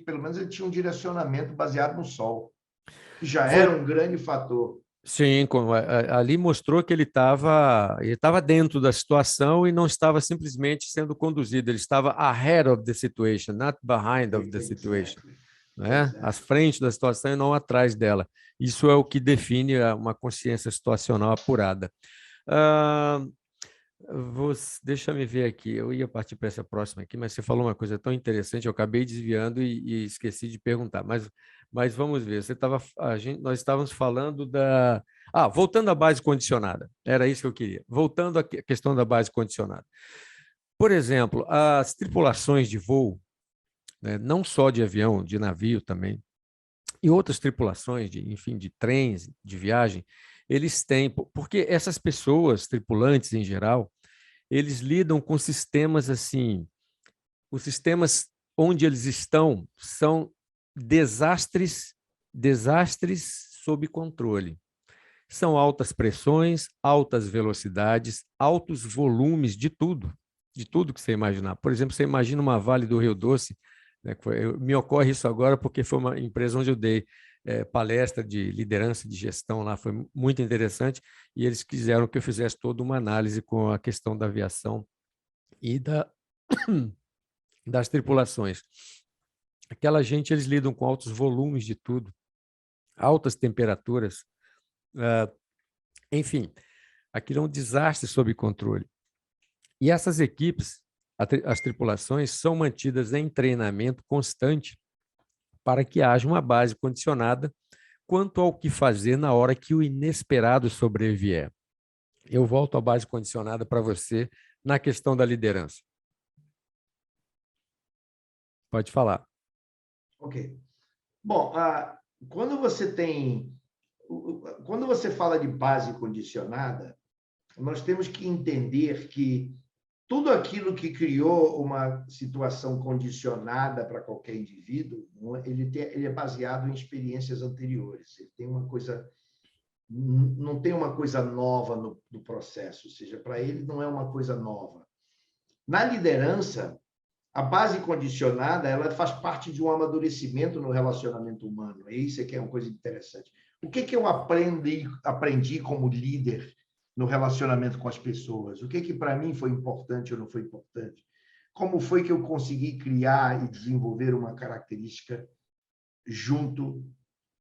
pelo menos ele tinha um direcionamento baseado no sol, que já era um grande fator. Sim, ali mostrou que ele estava dentro da situação e não estava simplesmente sendo conduzido, ele estava ahead of the situation, not behind of the situation, Exactly. né? À frente da situação e não atrás dela. Isso é o que define uma consciência situacional apurada. Ah, deixa me ver aqui, eu ia partir para essa próxima aqui, mas você falou uma coisa tão interessante, eu acabei desviando e esqueci de perguntar, mas vamos ver, nós estávamos falando voltando à base condicionada, era isso que eu queria, voltando à questão da base condicionada. Por exemplo, as tripulações de voo, né, não só de avião, de navio também, e outras tripulações, enfim, de trens, de viagem, eles têm, porque essas pessoas, tripulantes em geral, eles lidam com sistemas assim, os sistemas onde eles estão são desastres sob controle. São altas pressões, altas velocidades, altos volumes de tudo que você imaginar. Por exemplo, você imagina uma Vale do Rio Doce, né, me ocorre isso agora porque foi uma empresa onde eu dei palestra de liderança, de gestão lá, foi muito interessante, e eles quiseram que eu fizesse toda uma análise com a questão da aviação e das tripulações. Aquela gente, eles lidam com altos volumes de tudo, altas temperaturas, enfim, aquilo é um desastre sob controle. E essas equipes, as tripulações, são mantidas em treinamento constante para que haja uma base condicionada quanto ao que fazer na hora que o inesperado sobrevier. Eu volto à base condicionada para você na questão da liderança. Pode falar. Ok. Bom, quando você fala de base condicionada, nós temos que entender que tudo aquilo que criou uma situação condicionada para qualquer indivíduo, ele é baseado em experiências anteriores. Ele tem uma coisa, não tem uma coisa nova no processo, ou seja, para ele não é uma coisa nova. Na liderança, a base condicionada, ela faz parte de um amadurecimento no relacionamento humano. Isso é que é uma coisa interessante. O que eu aprendi como líder no relacionamento com as pessoas? O que para mim foi importante ou não foi importante? Como foi que eu consegui criar e desenvolver uma característica junto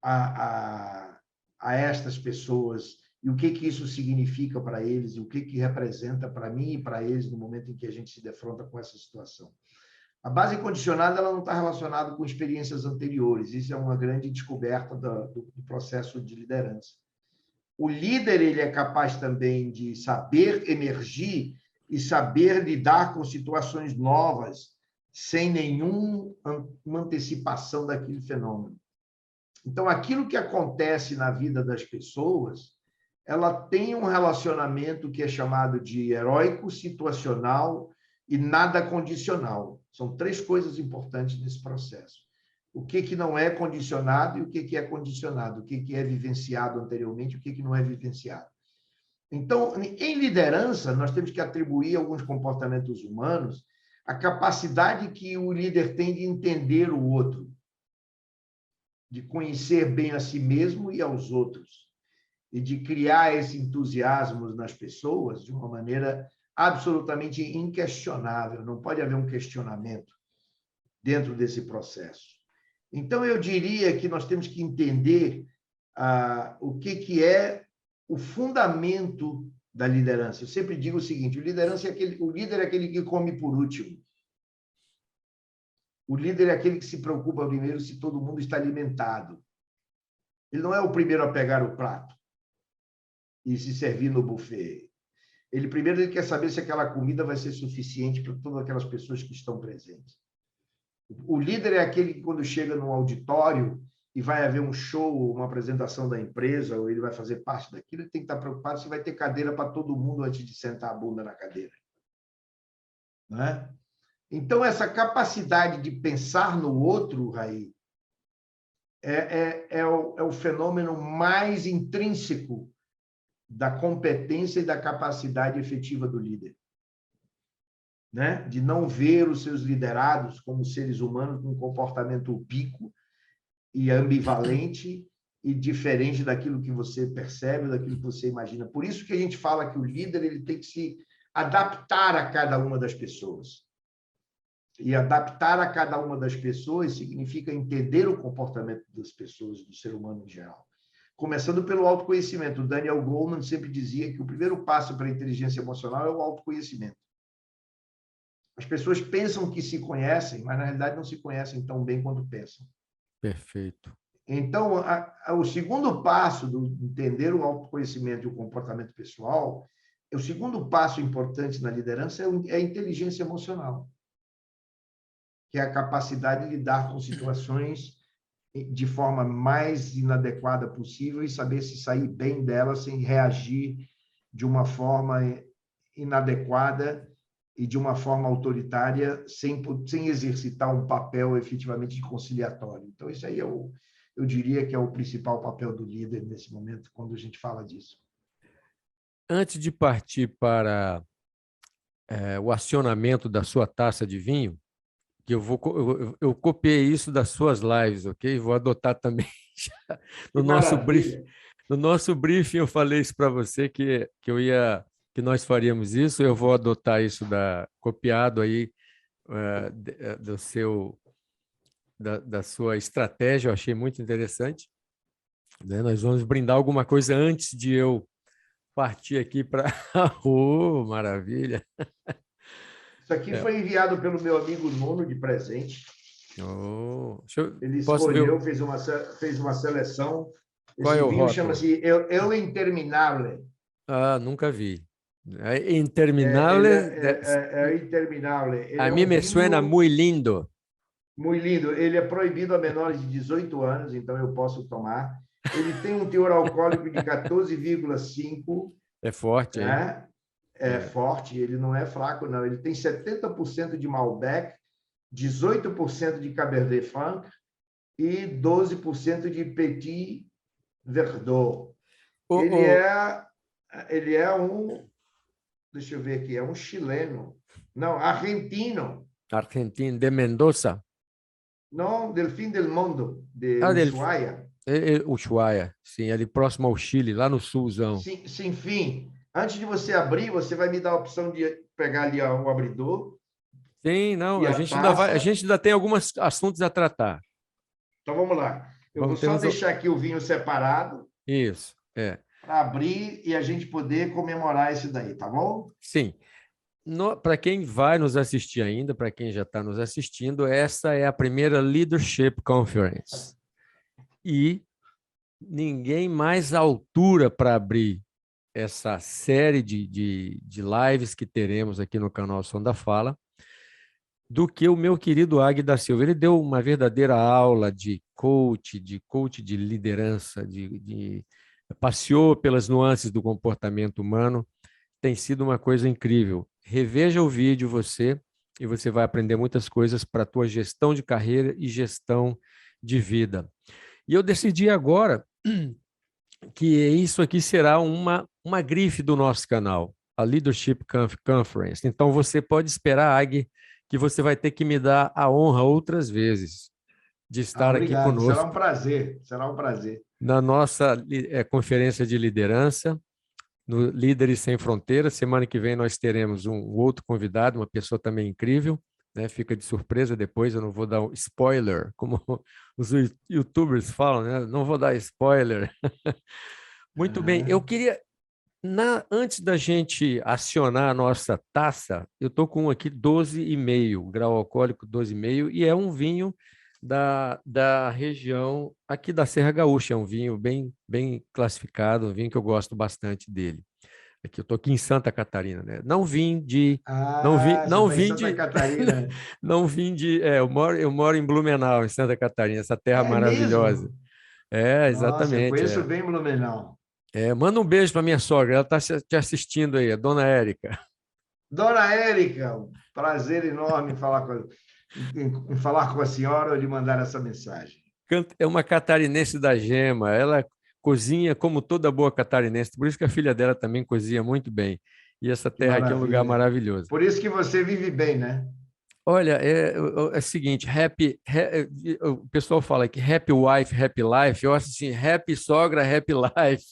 a estas pessoas? E o que isso significa para eles? E o que representa para mim e para eles no momento em que a gente se defronta com essa situação? A base condicionada ela não está relacionada com experiências anteriores. Isso é uma grande descoberta do processo de liderança. O líder ele é capaz também de saber emergir e saber lidar com situações novas sem nenhuma antecipação daquele fenômeno. Então, aquilo que acontece na vida das pessoas, ela tem um relacionamento que é chamado de heróico, situacional e nada condicional. São 3 coisas importantes nesse processo. O que não é condicionado e o que é condicionado, o que é vivenciado anteriormente e o que não é vivenciado. Então, em liderança, nós temos que atribuir a alguns comportamentos humanos a capacidade que o líder tem de entender o outro, de conhecer bem a si mesmo e aos outros, e de criar esse entusiasmo nas pessoas de uma maneira absolutamente inquestionável. Não pode haver um questionamento dentro desse processo. Então, eu diria que nós temos que entender o que é o fundamento da liderança. Eu sempre digo o seguinte, o líder é aquele que come por último. O líder é aquele que se preocupa primeiro se todo mundo está alimentado. Ele não é o primeiro a pegar o prato e se servir no buffet. Ele quer saber se aquela comida vai ser suficiente para todas aquelas pessoas que estão presentes. O líder é aquele que, quando chega num auditório e vai haver um show, uma apresentação da empresa, ou ele vai fazer parte daquilo, ele tem que estar preocupado se vai ter cadeira para todo mundo antes de sentar a bunda na cadeira. Não é? Então, essa capacidade de pensar no outro, Raí, é o fenômeno mais intrínseco da competência e da capacidade efetiva do líder. Né? De não ver os seus liderados como seres humanos com um comportamento ubíquo e ambivalente e diferente daquilo que você percebe, daquilo que você imagina. Por isso que a gente fala que o líder ele tem que se adaptar a cada uma das pessoas. E adaptar a cada uma das pessoas significa entender o comportamento das pessoas, do ser humano em geral. Começando pelo autoconhecimento. O Daniel Goleman sempre dizia que o primeiro passo para a inteligência emocional é o autoconhecimento. As pessoas pensam que se conhecem, mas, na realidade, não se conhecem tão bem quanto pensam. Perfeito. Então, o segundo passo do entender o autoconhecimento e o comportamento pessoal, o segundo passo importante na liderança é a inteligência emocional, que é a capacidade de lidar com situações de forma mais inadequada possível e saber se sair bem dela sem reagir de uma forma inadequada e de uma forma autoritária, sem exercitar um papel efetivamente de conciliatório. Então, isso aí eu diria que é o principal papel do líder nesse momento, quando a gente fala disso. Antes de partir para o acionamento da sua taça de vinho, que eu copiei isso das suas lives, ok? Vou adotar também no nosso briefing. No nosso briefing eu falei isso para você que nós faríamos isso. Eu vou adotar isso copiado aí da sua estratégia. Eu achei muito interessante. Né? Nós vamos brindar alguma coisa antes de eu partir aqui para. Oh, maravilha! Isso aqui foi enviado pelo meu amigo Nuno de presente. Oh, ele escolheu, fez uma seleção. Qual é o vinho rótulo? chama-se El Interminable. Ah, nunca vi. É Interminable. É Interminable. Ele A mim me suena muito lindo. Muito lindo. Ele é proibido a menores de 18 anos, então eu posso tomar. Ele tem um teor alcoólico de 14,5. É forte, né? É forte, ele não é fraco, não. Ele tem 70% de Malbec, 18% de Cabernet Franc e 12% de Petit Verdot. Ele é um... Deixa eu ver aqui, é um chileno. Não, argentino. Argentino, de Mendoza. Não, del fim del mundo, de Ushuaia. Ushuaia, sim, ali próximo ao Chile, lá no sulzão. Sim, sem fim. Antes de você abrir, você vai me dar a opção de pegar ali o abridor. Sim, não, a gente ainda tem alguns assuntos a tratar. Então, vamos lá. Eu vou só deixar aqui o vinho separado. Isso, para abrir e a gente poder comemorar isso daí, tá bom? Sim. Para quem vai nos assistir ainda, para quem já está nos assistindo, essa é a primeira Leadership Conference. E ninguém mais à altura para abrir essa série de lives que teremos aqui no canal Som da Fala do que o meu querido Águia da Silva. Ele deu uma verdadeira aula de coach de liderança, passeou pelas nuances do comportamento humano. Tem sido uma coisa incrível. Reveja o vídeo e você vai aprender muitas coisas para a tua gestão de carreira e gestão de vida. E eu decidi agora que isso aqui será uma grife do nosso canal, a Leadership Conference. Então, você pode esperar, Ag, que você vai ter que me dar a honra outras vezes de estar aqui Obrigado, será conosco um prazer, será um prazer. na nossa conferência de liderança, no Líderes Sem Fronteiras. Semana que vem nós teremos um outro convidado, uma pessoa também incrível, né? Fica de surpresa depois, eu não vou dar um spoiler, como os youtubers falam, né? Não vou dar spoiler. Muito bem, eu queria, antes da gente acionar a nossa taça, eu estou com aqui 12,5, grau alcoólico 12,5, e é um vinho da região aqui da Serra Gaúcha, é um vinho bem classificado, um vinho que eu gosto bastante dele. Aqui, eu estou aqui em Santa Catarina, né? Não vim de... Você está em Santa Catarina. Não vim de... eu moro em Blumenau, em Santa Catarina, essa terra É maravilhosa. mesmo? É, Nossa, eu exatamente. conheço bem Blumenau. Manda um beijo para minha sogra, ela está te assistindo aí, a dona Érica. Dona Érica, um prazer enorme em falar com a senhora ou lhe mandar essa mensagem. É uma catarinense da gema, ela cozinha como toda boa catarinense, por isso que a filha dela também cozinha muito bem. E essa Que terra aqui é um lugar maravilha. maravilhoso. Por isso que você vive bem, né? Olha, é o seguinte, o pessoal fala que happy wife, happy life, eu acho assim, happy sogra, happy life.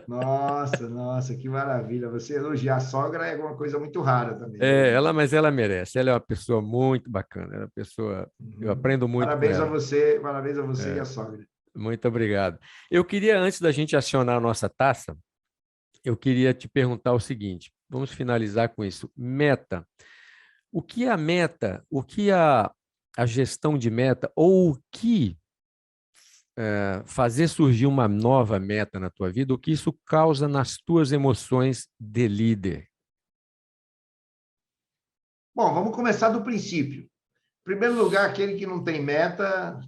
Nossa, que maravilha. Você elogiar a sogra é uma coisa muito rara também, hoje em dia. Mas ela merece, ela é uma pessoa muito bacana, ela é uma pessoa, eu Uhum. aprendo muito com ela. Parabéns a você e É, a sogra. muito obrigado. Eu queria, antes da gente acionar a nossa taça, eu queria te perguntar o seguinte, vamos finalizar com isso. Meta. O que a meta, o que a gestão de meta, ou o que fazer surgir uma nova meta na tua vida, o que isso causa nas tuas emoções de líder? Bom, vamos começar do princípio. Em primeiro lugar, aquele que não tem meta,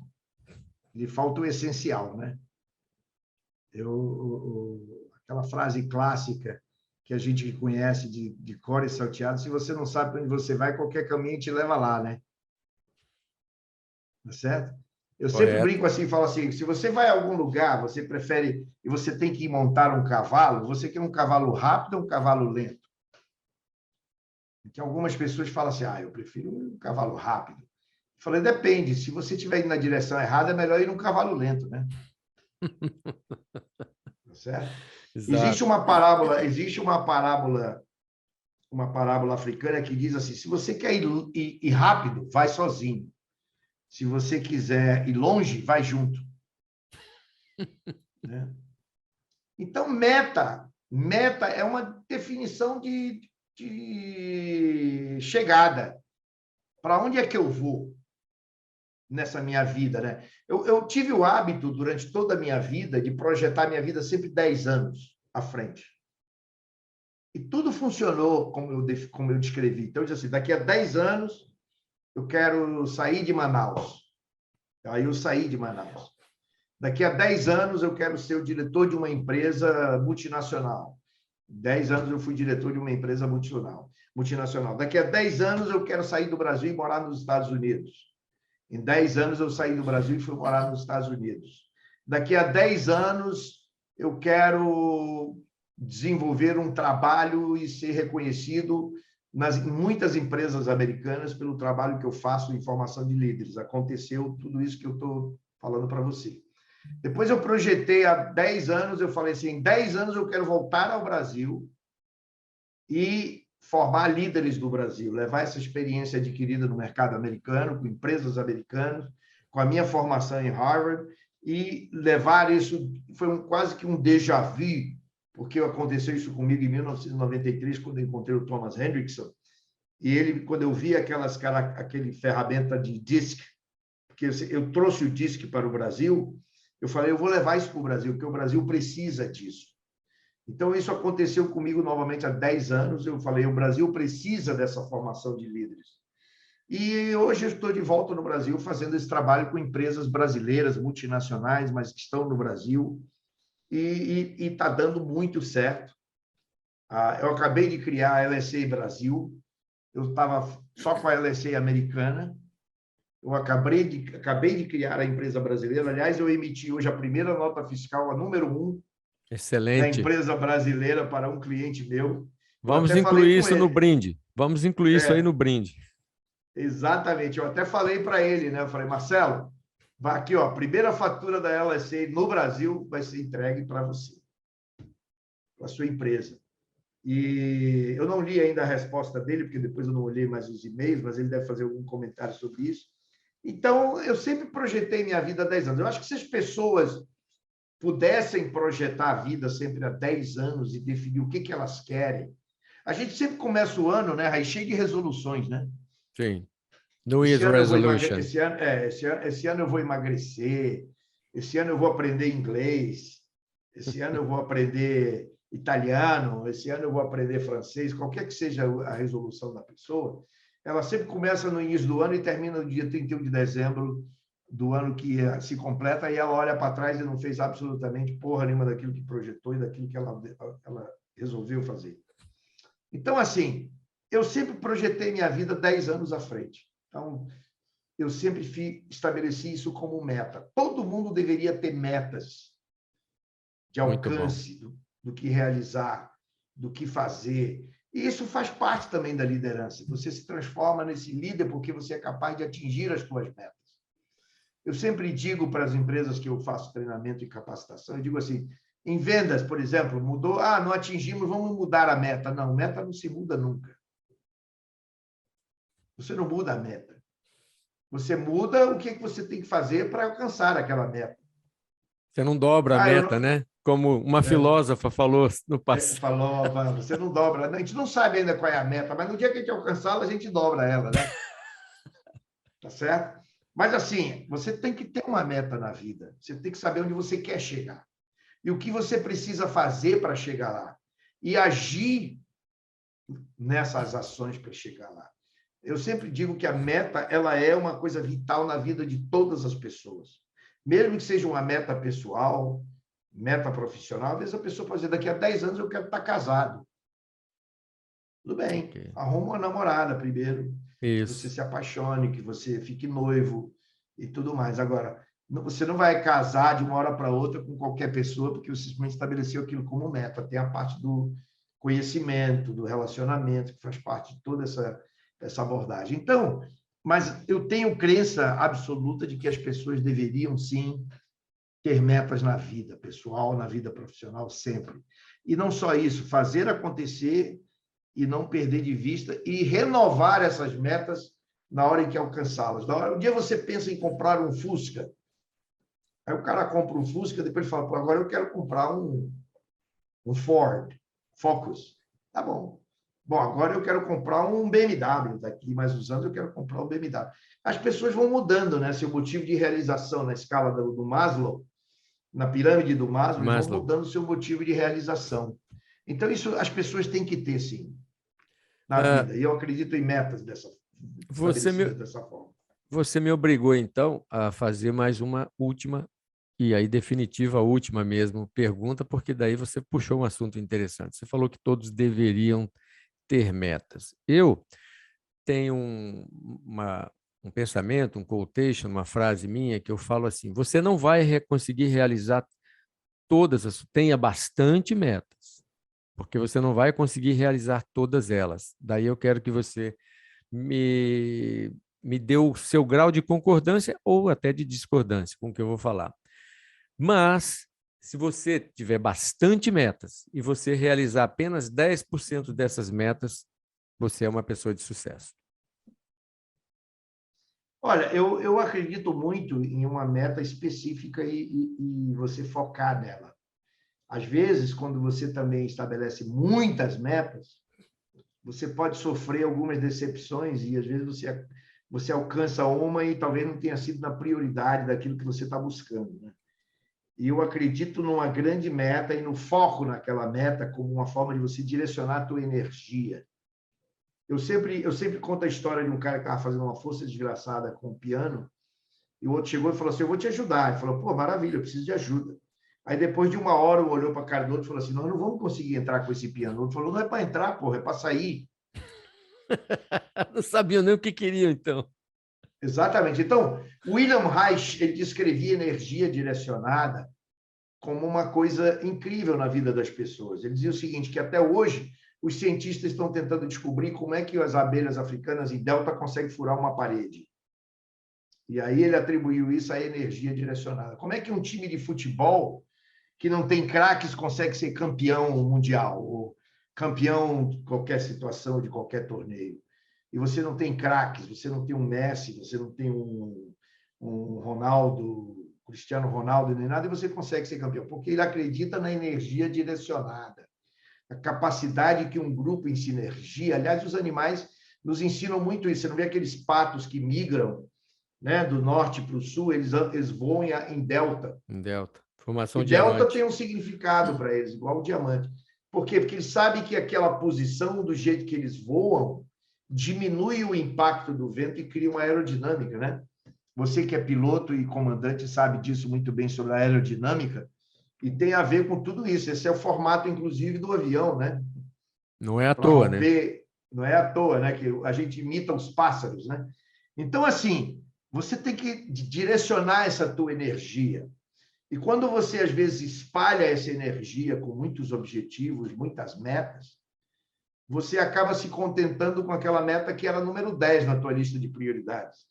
lhe falta o essencial, né? Aquela frase clássica que a gente conhece de cor e salteado, se você não sabe para onde você vai, qualquer caminho te leva lá, né? Tá certo? Eu sempre Correto? brinco assim, falo assim, se você vai a algum lugar, você prefere, e você tem que montar um cavalo, você quer um cavalo rápido ou um cavalo lento? Porque algumas pessoas falam assim, eu prefiro um cavalo rápido. Eu falei, depende, se você estiver indo na direção errada, é melhor ir num cavalo lento, né? Tá certo? Exato. Uma parábola africana que diz assim, se você quer ir rápido, vai sozinho. Se você quiser ir longe, vai junto. Né? Então, meta é uma definição de chegada. Para onde é que eu vou nessa minha vida? Né? Eu tive o hábito, durante toda a minha vida, de projetar minha vida sempre 10 anos à frente. E tudo funcionou como eu descrevi. Então, eu disse assim, daqui a 10 anos, eu quero sair de Manaus. Aí eu saí de Manaus. Daqui a 10 anos, eu quero ser o diretor de uma empresa multinacional. 10 anos, eu fui diretor de uma empresa multinacional. Daqui a 10 anos, eu quero sair do Brasil e morar nos Estados Unidos. Em 10 anos, eu saí do Brasil e fui morar nos Estados Unidos. Daqui a 10 anos, eu quero desenvolver um trabalho e ser reconhecido em muitas empresas americanas pelo trabalho que eu faço em formação de líderes. Aconteceu tudo isso que eu estou falando para você. Depois eu projetei há 10 anos, eu falei assim, em 10 anos eu quero voltar ao Brasil e formar líderes do Brasil, levar essa experiência adquirida no mercado americano, com empresas americanas, com a minha formação em Harvard, e levar isso, foi quase que um déjà vu, porque aconteceu isso comigo em 1993, quando eu encontrei o Thomas Hendrickson, E ele, quando eu vi aquele ferramenta de DISC, porque eu trouxe o DISC para o Brasil, eu falei, eu vou levar isso para o Brasil, porque o Brasil precisa disso. Então, isso aconteceu comigo novamente há 10 anos. Eu falei, o Brasil precisa dessa formação de líderes. E hoje eu estou de volta no Brasil fazendo esse trabalho com empresas brasileiras, multinacionais, mas que estão no Brasil, e está dando muito certo. Eu acabei de criar a LSA Brasil, eu estava só com a LSA americana, eu acabei de criar a empresa brasileira. Aliás, eu emiti hoje a primeira nota fiscal, a número 1, da Excelente. empresa brasileira para um cliente meu. Eu Vamos até falei incluir com isso no ele. brinde. Vamos incluir isso aí no brinde. Exatamente. Eu até falei para ele, né? Eu falei, Marcelo, vai aqui, ó, a primeira fatura da LSA no Brasil vai ser entregue para você, para a sua empresa. E eu não li ainda a resposta dele, porque depois eu não olhei mais os e-mails, mas ele deve fazer algum comentário sobre isso. Então, eu sempre projetei minha vida há 10 anos. Eu acho que se as pessoas pudessem projetar a vida sempre há 10 anos e definir o que elas querem, a gente sempre começa o ano, né, aí cheio de resoluções, né? Sim. New Esse Year's ano eu vou Resolution. esse ano eu vou emagrecer, esse ano eu vou aprender inglês, esse ano eu vou aprender italiano, esse ano eu vou aprender francês, qualquer que seja a resolução da pessoa, ela sempre começa no início do ano e termina no dia 31 de dezembro do ano que se completa, e ela olha para trás e não fez absolutamente porra nenhuma daquilo que projetou e daquilo que ela resolveu fazer. Então, assim, eu sempre projetei minha vida 10 anos à frente. Então, eu sempre estabeleci isso como meta. Todo mundo deveria ter metas de alcance do que realizar, do que fazer. E isso faz parte também da liderança. Você se transforma nesse líder porque você é capaz de atingir as suas metas. Eu sempre digo para as empresas que eu faço treinamento e capacitação, eu digo assim, em vendas, por exemplo, mudou, não atingimos, vamos mudar a meta. Não, meta não se muda nunca. Você não muda a meta. Você muda o que você tem que fazer para alcançar aquela meta. Você não dobra a meta, né? Como uma filósofa falou no passado. Falou, você não dobra. A gente não sabe ainda qual é a meta, mas no dia que a gente alcançá-la, a gente dobra ela, né? Tá certo? Mas, assim, você tem que ter uma meta na vida. Você tem que saber onde você quer chegar. E o que você precisa fazer para chegar lá. E agir nessas ações para chegar lá. Eu sempre digo que a meta ela é uma coisa vital na vida de todas as pessoas. Mesmo que seja uma meta pessoal, meta profissional, às vezes a pessoa pode dizer, daqui a 10 anos eu quero estar casado. Tudo bem, okay. Arruma uma namorada primeiro, que você se apaixone, que você fique noivo e tudo mais. Agora, você não vai casar de uma hora para outra com qualquer pessoa, porque você simplesmente estabeleceu aquilo como meta. Tem a parte do conhecimento, do relacionamento, que faz parte de toda essa abordagem. Então, mas eu tenho crença absoluta de que as pessoas deveriam, sim, ter metas na vida pessoal, na vida profissional, sempre. E não só isso, fazer acontecer e não perder de vista e renovar essas metas na hora em que alcançá-las. Um dia você pensa em comprar um Fusca, aí o cara compra um Fusca, depois fala, pô, agora eu quero comprar um Ford Focus. Tá bom. Bom, agora eu quero comprar um BMW, daqui mais uns anos eu quero comprar um BMW. As pessoas vão mudando, né? Seu motivo de realização na escala do Maslow, na pirâmide do Maslow, eles vão mudando seu motivo de realização. Então, isso as pessoas têm que ter, sim, na vida. E eu acredito em metas dessa forma. Você me obrigou, então, a fazer mais uma última, e aí definitiva, a última mesmo, pergunta, porque daí você puxou um assunto interessante. Você falou que todos deveriam ter metas. Eu tenho um pensamento, um quotation, uma frase minha, que eu falo assim, você não vai conseguir realizar tenha bastante metas, porque você não vai conseguir realizar todas elas. Daí eu quero que você me dê o seu grau de concordância ou até de discordância com o que eu vou falar. Mas, se você tiver bastante metas e você realizar apenas 10% dessas metas, você é uma pessoa de sucesso. Olha, eu acredito muito em uma meta específica e você focar nela. Às vezes, quando você também estabelece muitas metas, você pode sofrer algumas decepções e, às vezes, você alcança uma e talvez não tenha sido na prioridade daquilo que você está buscando, né? E eu acredito numa grande meta e no foco naquela meta como uma forma de você direcionar a tua energia. Eu sempre conto a história de um cara que estava fazendo uma força desgraçada com o piano e o outro chegou e falou assim, eu vou te ajudar. Ele falou, pô, maravilha, eu preciso de ajuda. Aí, depois de uma hora, um olhou para a cara do outro e falou assim, nós não vamos conseguir entrar com esse piano. O outro falou, não é para entrar, porra, é para sair. Não sabiam nem o que queriam, então. Exatamente. Então, William Reich, ele descrevia energia direcionada como uma coisa incrível na vida das pessoas. Ele dizia o seguinte, que até hoje os cientistas estão tentando descobrir como é que as abelhas africanas em delta conseguem furar uma parede. E aí ele atribuiu isso à energia direcionada. Como é que um time de futebol que não tem craques consegue ser campeão mundial ou campeão de qualquer situação, de qualquer torneio? E você não tem craques, você não tem um Messi, você não tem um Ronaldo, Cristiano Ronaldo, nem nada, e você consegue ser campeão, porque ele acredita na energia direcionada, a capacidade que um grupo em sinergia, aliás, os animais nos ensinam muito isso, você não vê aqueles patos que migram, né, do norte para o sul, eles voam em delta. Em delta. Formação E delta diamante. tem um significado para eles, igual o diamante. Por quê? Porque eles sabem que aquela posição, do jeito que eles voam, diminui o impacto do vento e cria uma aerodinâmica, né? Você que é piloto e comandante sabe disso muito bem sobre a aerodinâmica e tem a ver com tudo isso. Esse é o formato, inclusive, do avião, né? Não é à Para toa, né? romper, não é à toa, né? Que a gente imita os pássaros, né? Então, assim, você tem que direcionar essa tua energia. E quando você, às vezes, espalha essa energia com muitos objetivos, muitas metas, você acaba se contentando com aquela meta que era número 10 na tua lista de prioridades.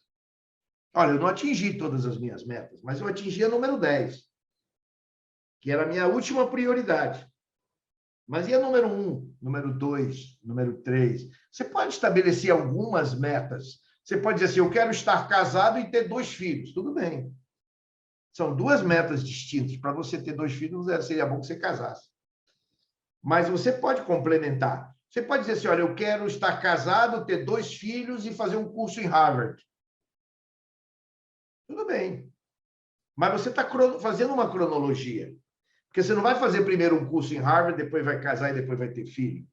Olha, eu não atingi todas as minhas metas, mas eu atingi a número 10, que era a minha última prioridade. Mas e a número 1, número 2, número 3? Você pode estabelecer algumas metas. Você pode dizer assim, eu quero estar casado e ter 2 filhos. Tudo bem. São 2 metas distintas. Para você ter 2 filhos, seria bom que você casasse. Mas você pode complementar. Você pode dizer assim, olha, eu quero estar casado, ter 2 filhos e fazer um curso em Harvard. Tudo bem. Mas você está fazendo uma cronologia. Porque você não vai fazer primeiro um curso em Harvard, depois vai casar e depois vai ter filho.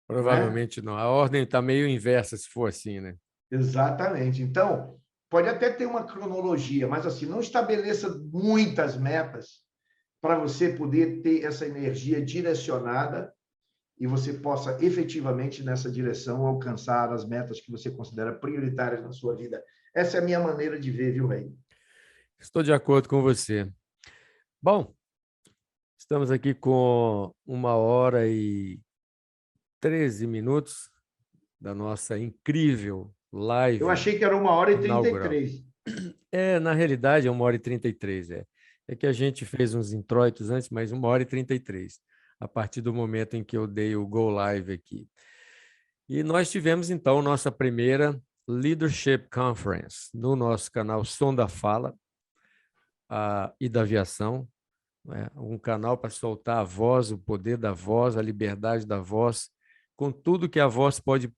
Provavelmente não. A ordem está meio inversa, se for assim, né? Exatamente. Então, pode até ter uma cronologia, mas assim, não estabeleça muitas metas para você poder ter essa energia direcionada e você possa efetivamente nessa direção alcançar as metas que você considera prioritárias na sua vida. Essa é a minha maneira de ver, viu, Rei? Estou de acordo com você. Bom, estamos aqui com 1h13 da nossa incrível live Eu achei que era 1h33. inaugural. Na realidade, é 1h33. É que a gente fez uns introitos antes, mas 1h33, a partir do momento em que eu dei o Go Live aqui. E nós tivemos, então, nossa primeira Leadership Conference no nosso canal Som da Fala e da Aviação, né? Um canal para soltar a voz, o poder da voz, a liberdade da voz, com tudo que a voz pode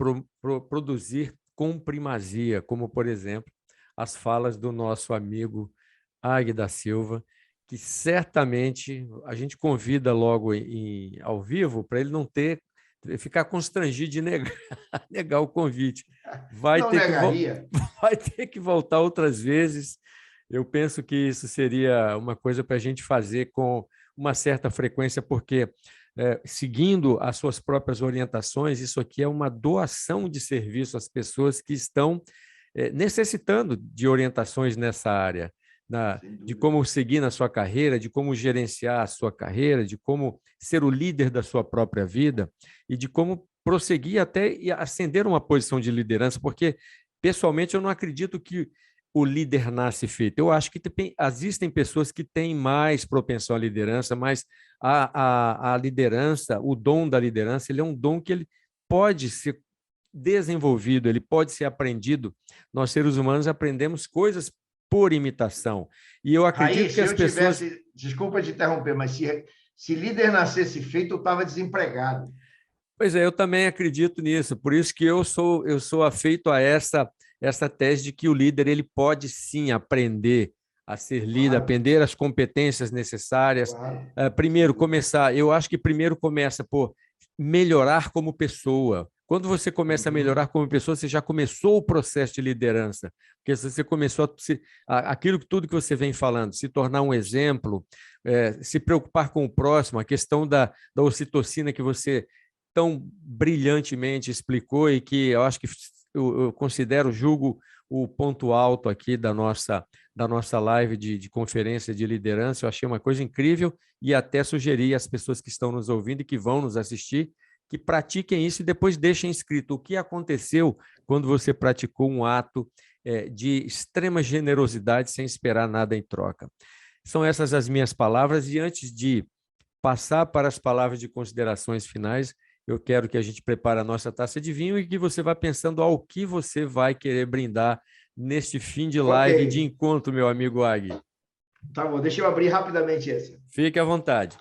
produzir com primazia, como, por exemplo, as falas do nosso amigo Águia da Silva, que certamente a gente convida logo ao vivo para ele não ficar constrangido de negar o convite. Não negaria. Vai ter que voltar outras vezes. Eu penso que isso seria uma coisa para a gente fazer com uma certa frequência, porque seguindo as suas próprias orientações, isso aqui é uma doação de serviço às pessoas que estão necessitando de orientações nessa área, de como seguir na sua carreira, de como gerenciar a sua carreira, de como ser o líder da sua própria vida e de como prosseguir até e ascender uma posição de liderança, porque, pessoalmente, eu não acredito que o líder nasce feito. Eu acho que existem pessoas que têm mais propensão à liderança, mas a liderança, o dom da liderança, ele é um dom que ele pode ser desenvolvido, ele pode ser aprendido. Nós, seres humanos, aprendemos coisas por imitação. E eu acredito que as pessoas... Desculpa te interromper, mas se líder nascesse feito, eu estava desempregado. Pois é, eu também acredito nisso. Por isso que eu sou afeito a essa tese de que o líder ele pode sim aprender a ser líder, Claro, aprender as competências necessárias. claro. Primeiro começar, eu acho que primeiro começa por melhorar como pessoa. Quando você começa a melhorar Uhum. como pessoa, você já começou o processo de liderança, porque você começou aquilo tudo que você vem falando, se tornar um exemplo, se preocupar com o próximo, a questão da ocitocina que você tão brilhantemente explicou e que eu acho que eu considero, julgo o ponto alto aqui da nossa live de conferência de liderança. Eu achei uma coisa incrível e até sugeri às pessoas que estão nos ouvindo e que vão nos assistir que pratiquem isso e depois deixem escrito o que aconteceu quando você praticou um ato de extrema generosidade sem esperar nada em troca. São essas as minhas palavras e antes de passar para as palavras de considerações finais, eu quero que a gente prepare a nossa taça de vinho e que você vá pensando ao que você vai querer brindar neste fim de Ok, live de encontro, meu amigo Agui. tá bom. Deixa eu abrir rapidamente esse. Fique à vontade.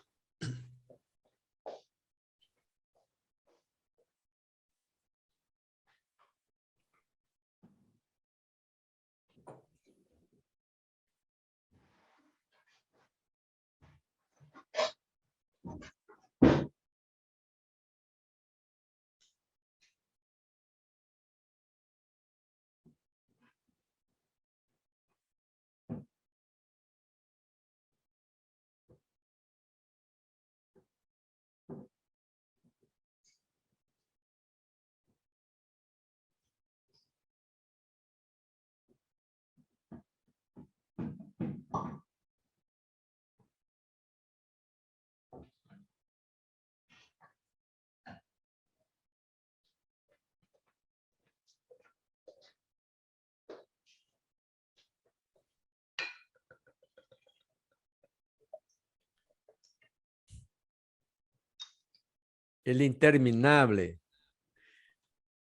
Ele interminável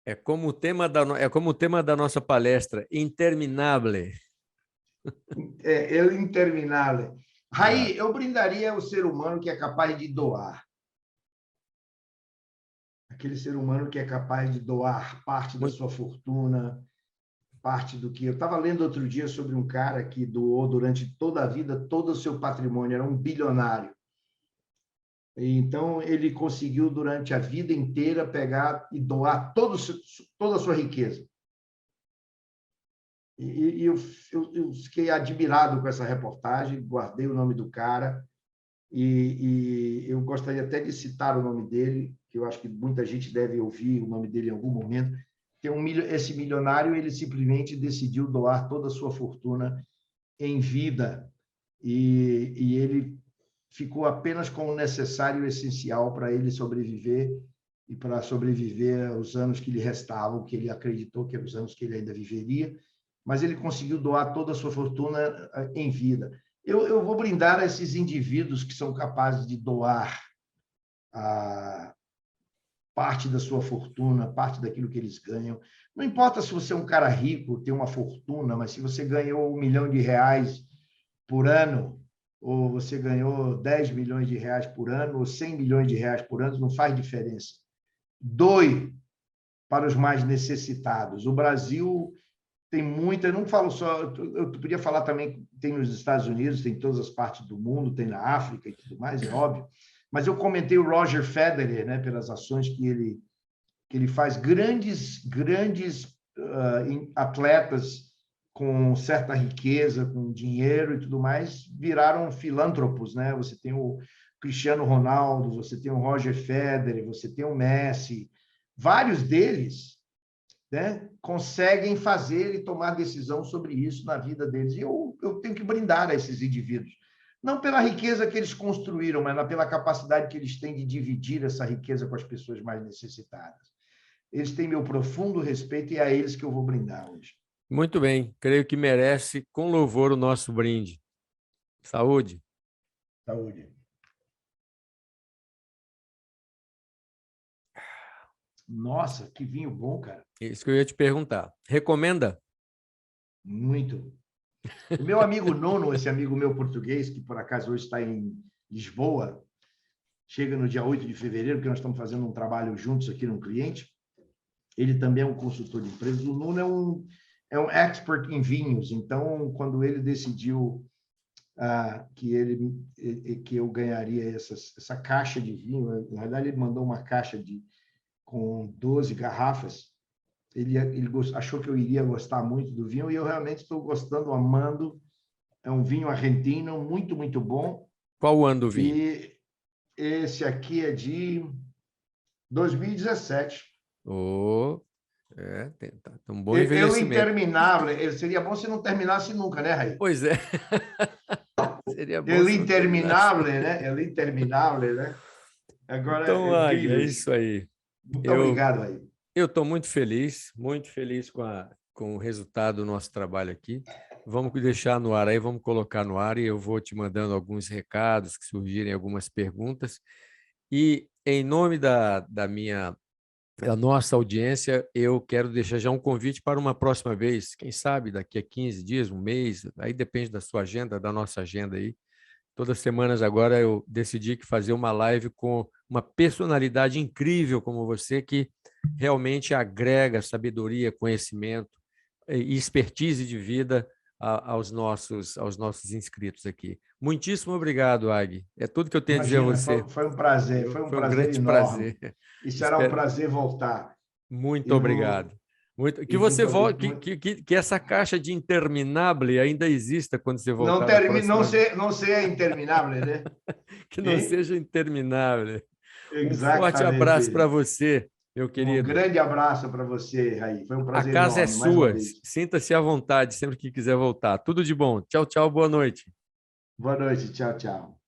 é como o tema da nossa palestra, interminável. É interminável. Ah, Raí, eu brindaria o ser humano que é capaz de doar. Aquele ser humano que é capaz de doar parte da muito, sua fortuna, parte do que. Eu estava lendo outro dia sobre um cara que doou durante toda a vida todo o seu patrimônio, era um bilionário. Então, ele conseguiu, durante a vida inteira, pegar e doar toda a sua riqueza. E eu fiquei admirado com essa reportagem, guardei o nome do cara, e eu gostaria até de citar o nome dele, que eu acho que muita gente deve ouvir o nome dele em algum momento. Esse milionário, ele simplesmente decidiu doar toda a sua fortuna em vida, e ele ficou apenas com o necessário e essencial para ele sobreviver e para sobreviver os anos que lhe restavam, que ele acreditou que eram os anos que ele ainda viveria, mas ele conseguiu doar toda a sua fortuna em vida. Eu vou brindar a esses indivíduos que são capazes de doar a parte da sua fortuna, parte daquilo que eles ganham. Não importa se você é um cara rico, tem uma fortuna, mas se você ganhou R$ 1 milhão por ano, ou você ganhou 10 milhões de reais por ano, ou 100 milhões de reais por ano, não faz diferença. Doe para os mais necessitados. O Brasil tem muita, eu não falo só, eu podia falar também, tem nos Estados Unidos, tem em todas as partes do mundo, tem na África e tudo mais, é óbvio, mas eu comentei o Roger Federer, né, pelas ações que ele faz, grandes atletas com certa riqueza, com dinheiro e tudo mais, viraram filântropos, né? Você tem o Cristiano Ronaldo, você tem o Roger Federer, você tem o Messi, vários deles, né, conseguem fazer e tomar decisão sobre isso na vida deles. E eu tenho que brindar a esses indivíduos. Não pela riqueza que eles construíram, mas pela capacidade que eles têm de dividir essa riqueza com as pessoas mais necessitadas. Eles têm meu profundo respeito e é a eles que eu vou brindar hoje. muito bem, creio que merece com louvor o nosso brinde. Saúde. Saúde. Nossa, que vinho bom, cara. Isso que eu ia te perguntar. Recomenda? Muito. O meu amigo Nono, esse amigo meu português, que por acaso hoje está em Lisboa, chega no dia 8 de fevereiro, porque nós estamos fazendo um trabalho juntos aqui num cliente. Ele também é um consultor de empresas. O Nuno é um expert em vinhos. Então, quando ele decidiu que eu ganharia essa caixa de vinho, na verdade, ele mandou uma caixa com 12 garrafas. Ele achou que eu iria gostar muito do vinho, e eu realmente estou gostando, amando. É um vinho argentino, muito, muito bom. Qual o ano do vinho? E esse aqui é de 2017. Tá um bom envelhecimento. Interminável. Seria bom se não terminasse nunca, né, Raí? Pois é. Seria bom. Interminável, né? Interminável, né? Agora, então, Águia, é isso aí. Muito obrigado, Raí. Eu estou muito feliz com o resultado do nosso trabalho aqui. Vamos deixar no ar aí, vamos colocar no ar, e eu vou te mandando alguns recados que surgirem, algumas perguntas. E, em nome da nossa audiência, eu quero deixar já um convite para uma próxima vez, quem sabe daqui a 15 dias, um mês, aí depende da sua agenda, da nossa agenda aí. Todas as semanas agora eu decidi que fazer uma live com uma personalidade incrível como você, que realmente agrega sabedoria, conhecimento e expertise de vida aos nossos inscritos aqui. Muitíssimo obrigado, Ag. É tudo que eu tenho a dizer a você. Foi um prazer, foi um grande enorme. prazer. E será um prazer voltar. Muito obrigado. Que você volte, que essa caixa de interminável ainda exista quando você voltar. Não seja interminável, né? Que não seja interminável. Exatamente. Um forte abraço para você, meu querido. Um grande abraço para você, Raí. Foi um prazer enorme. A casa enorme, é sua. Sinta-se à vontade sempre que quiser voltar. Tudo de bom. Tchau, tchau. Boa noite. Boa noite. Tchau, tchau.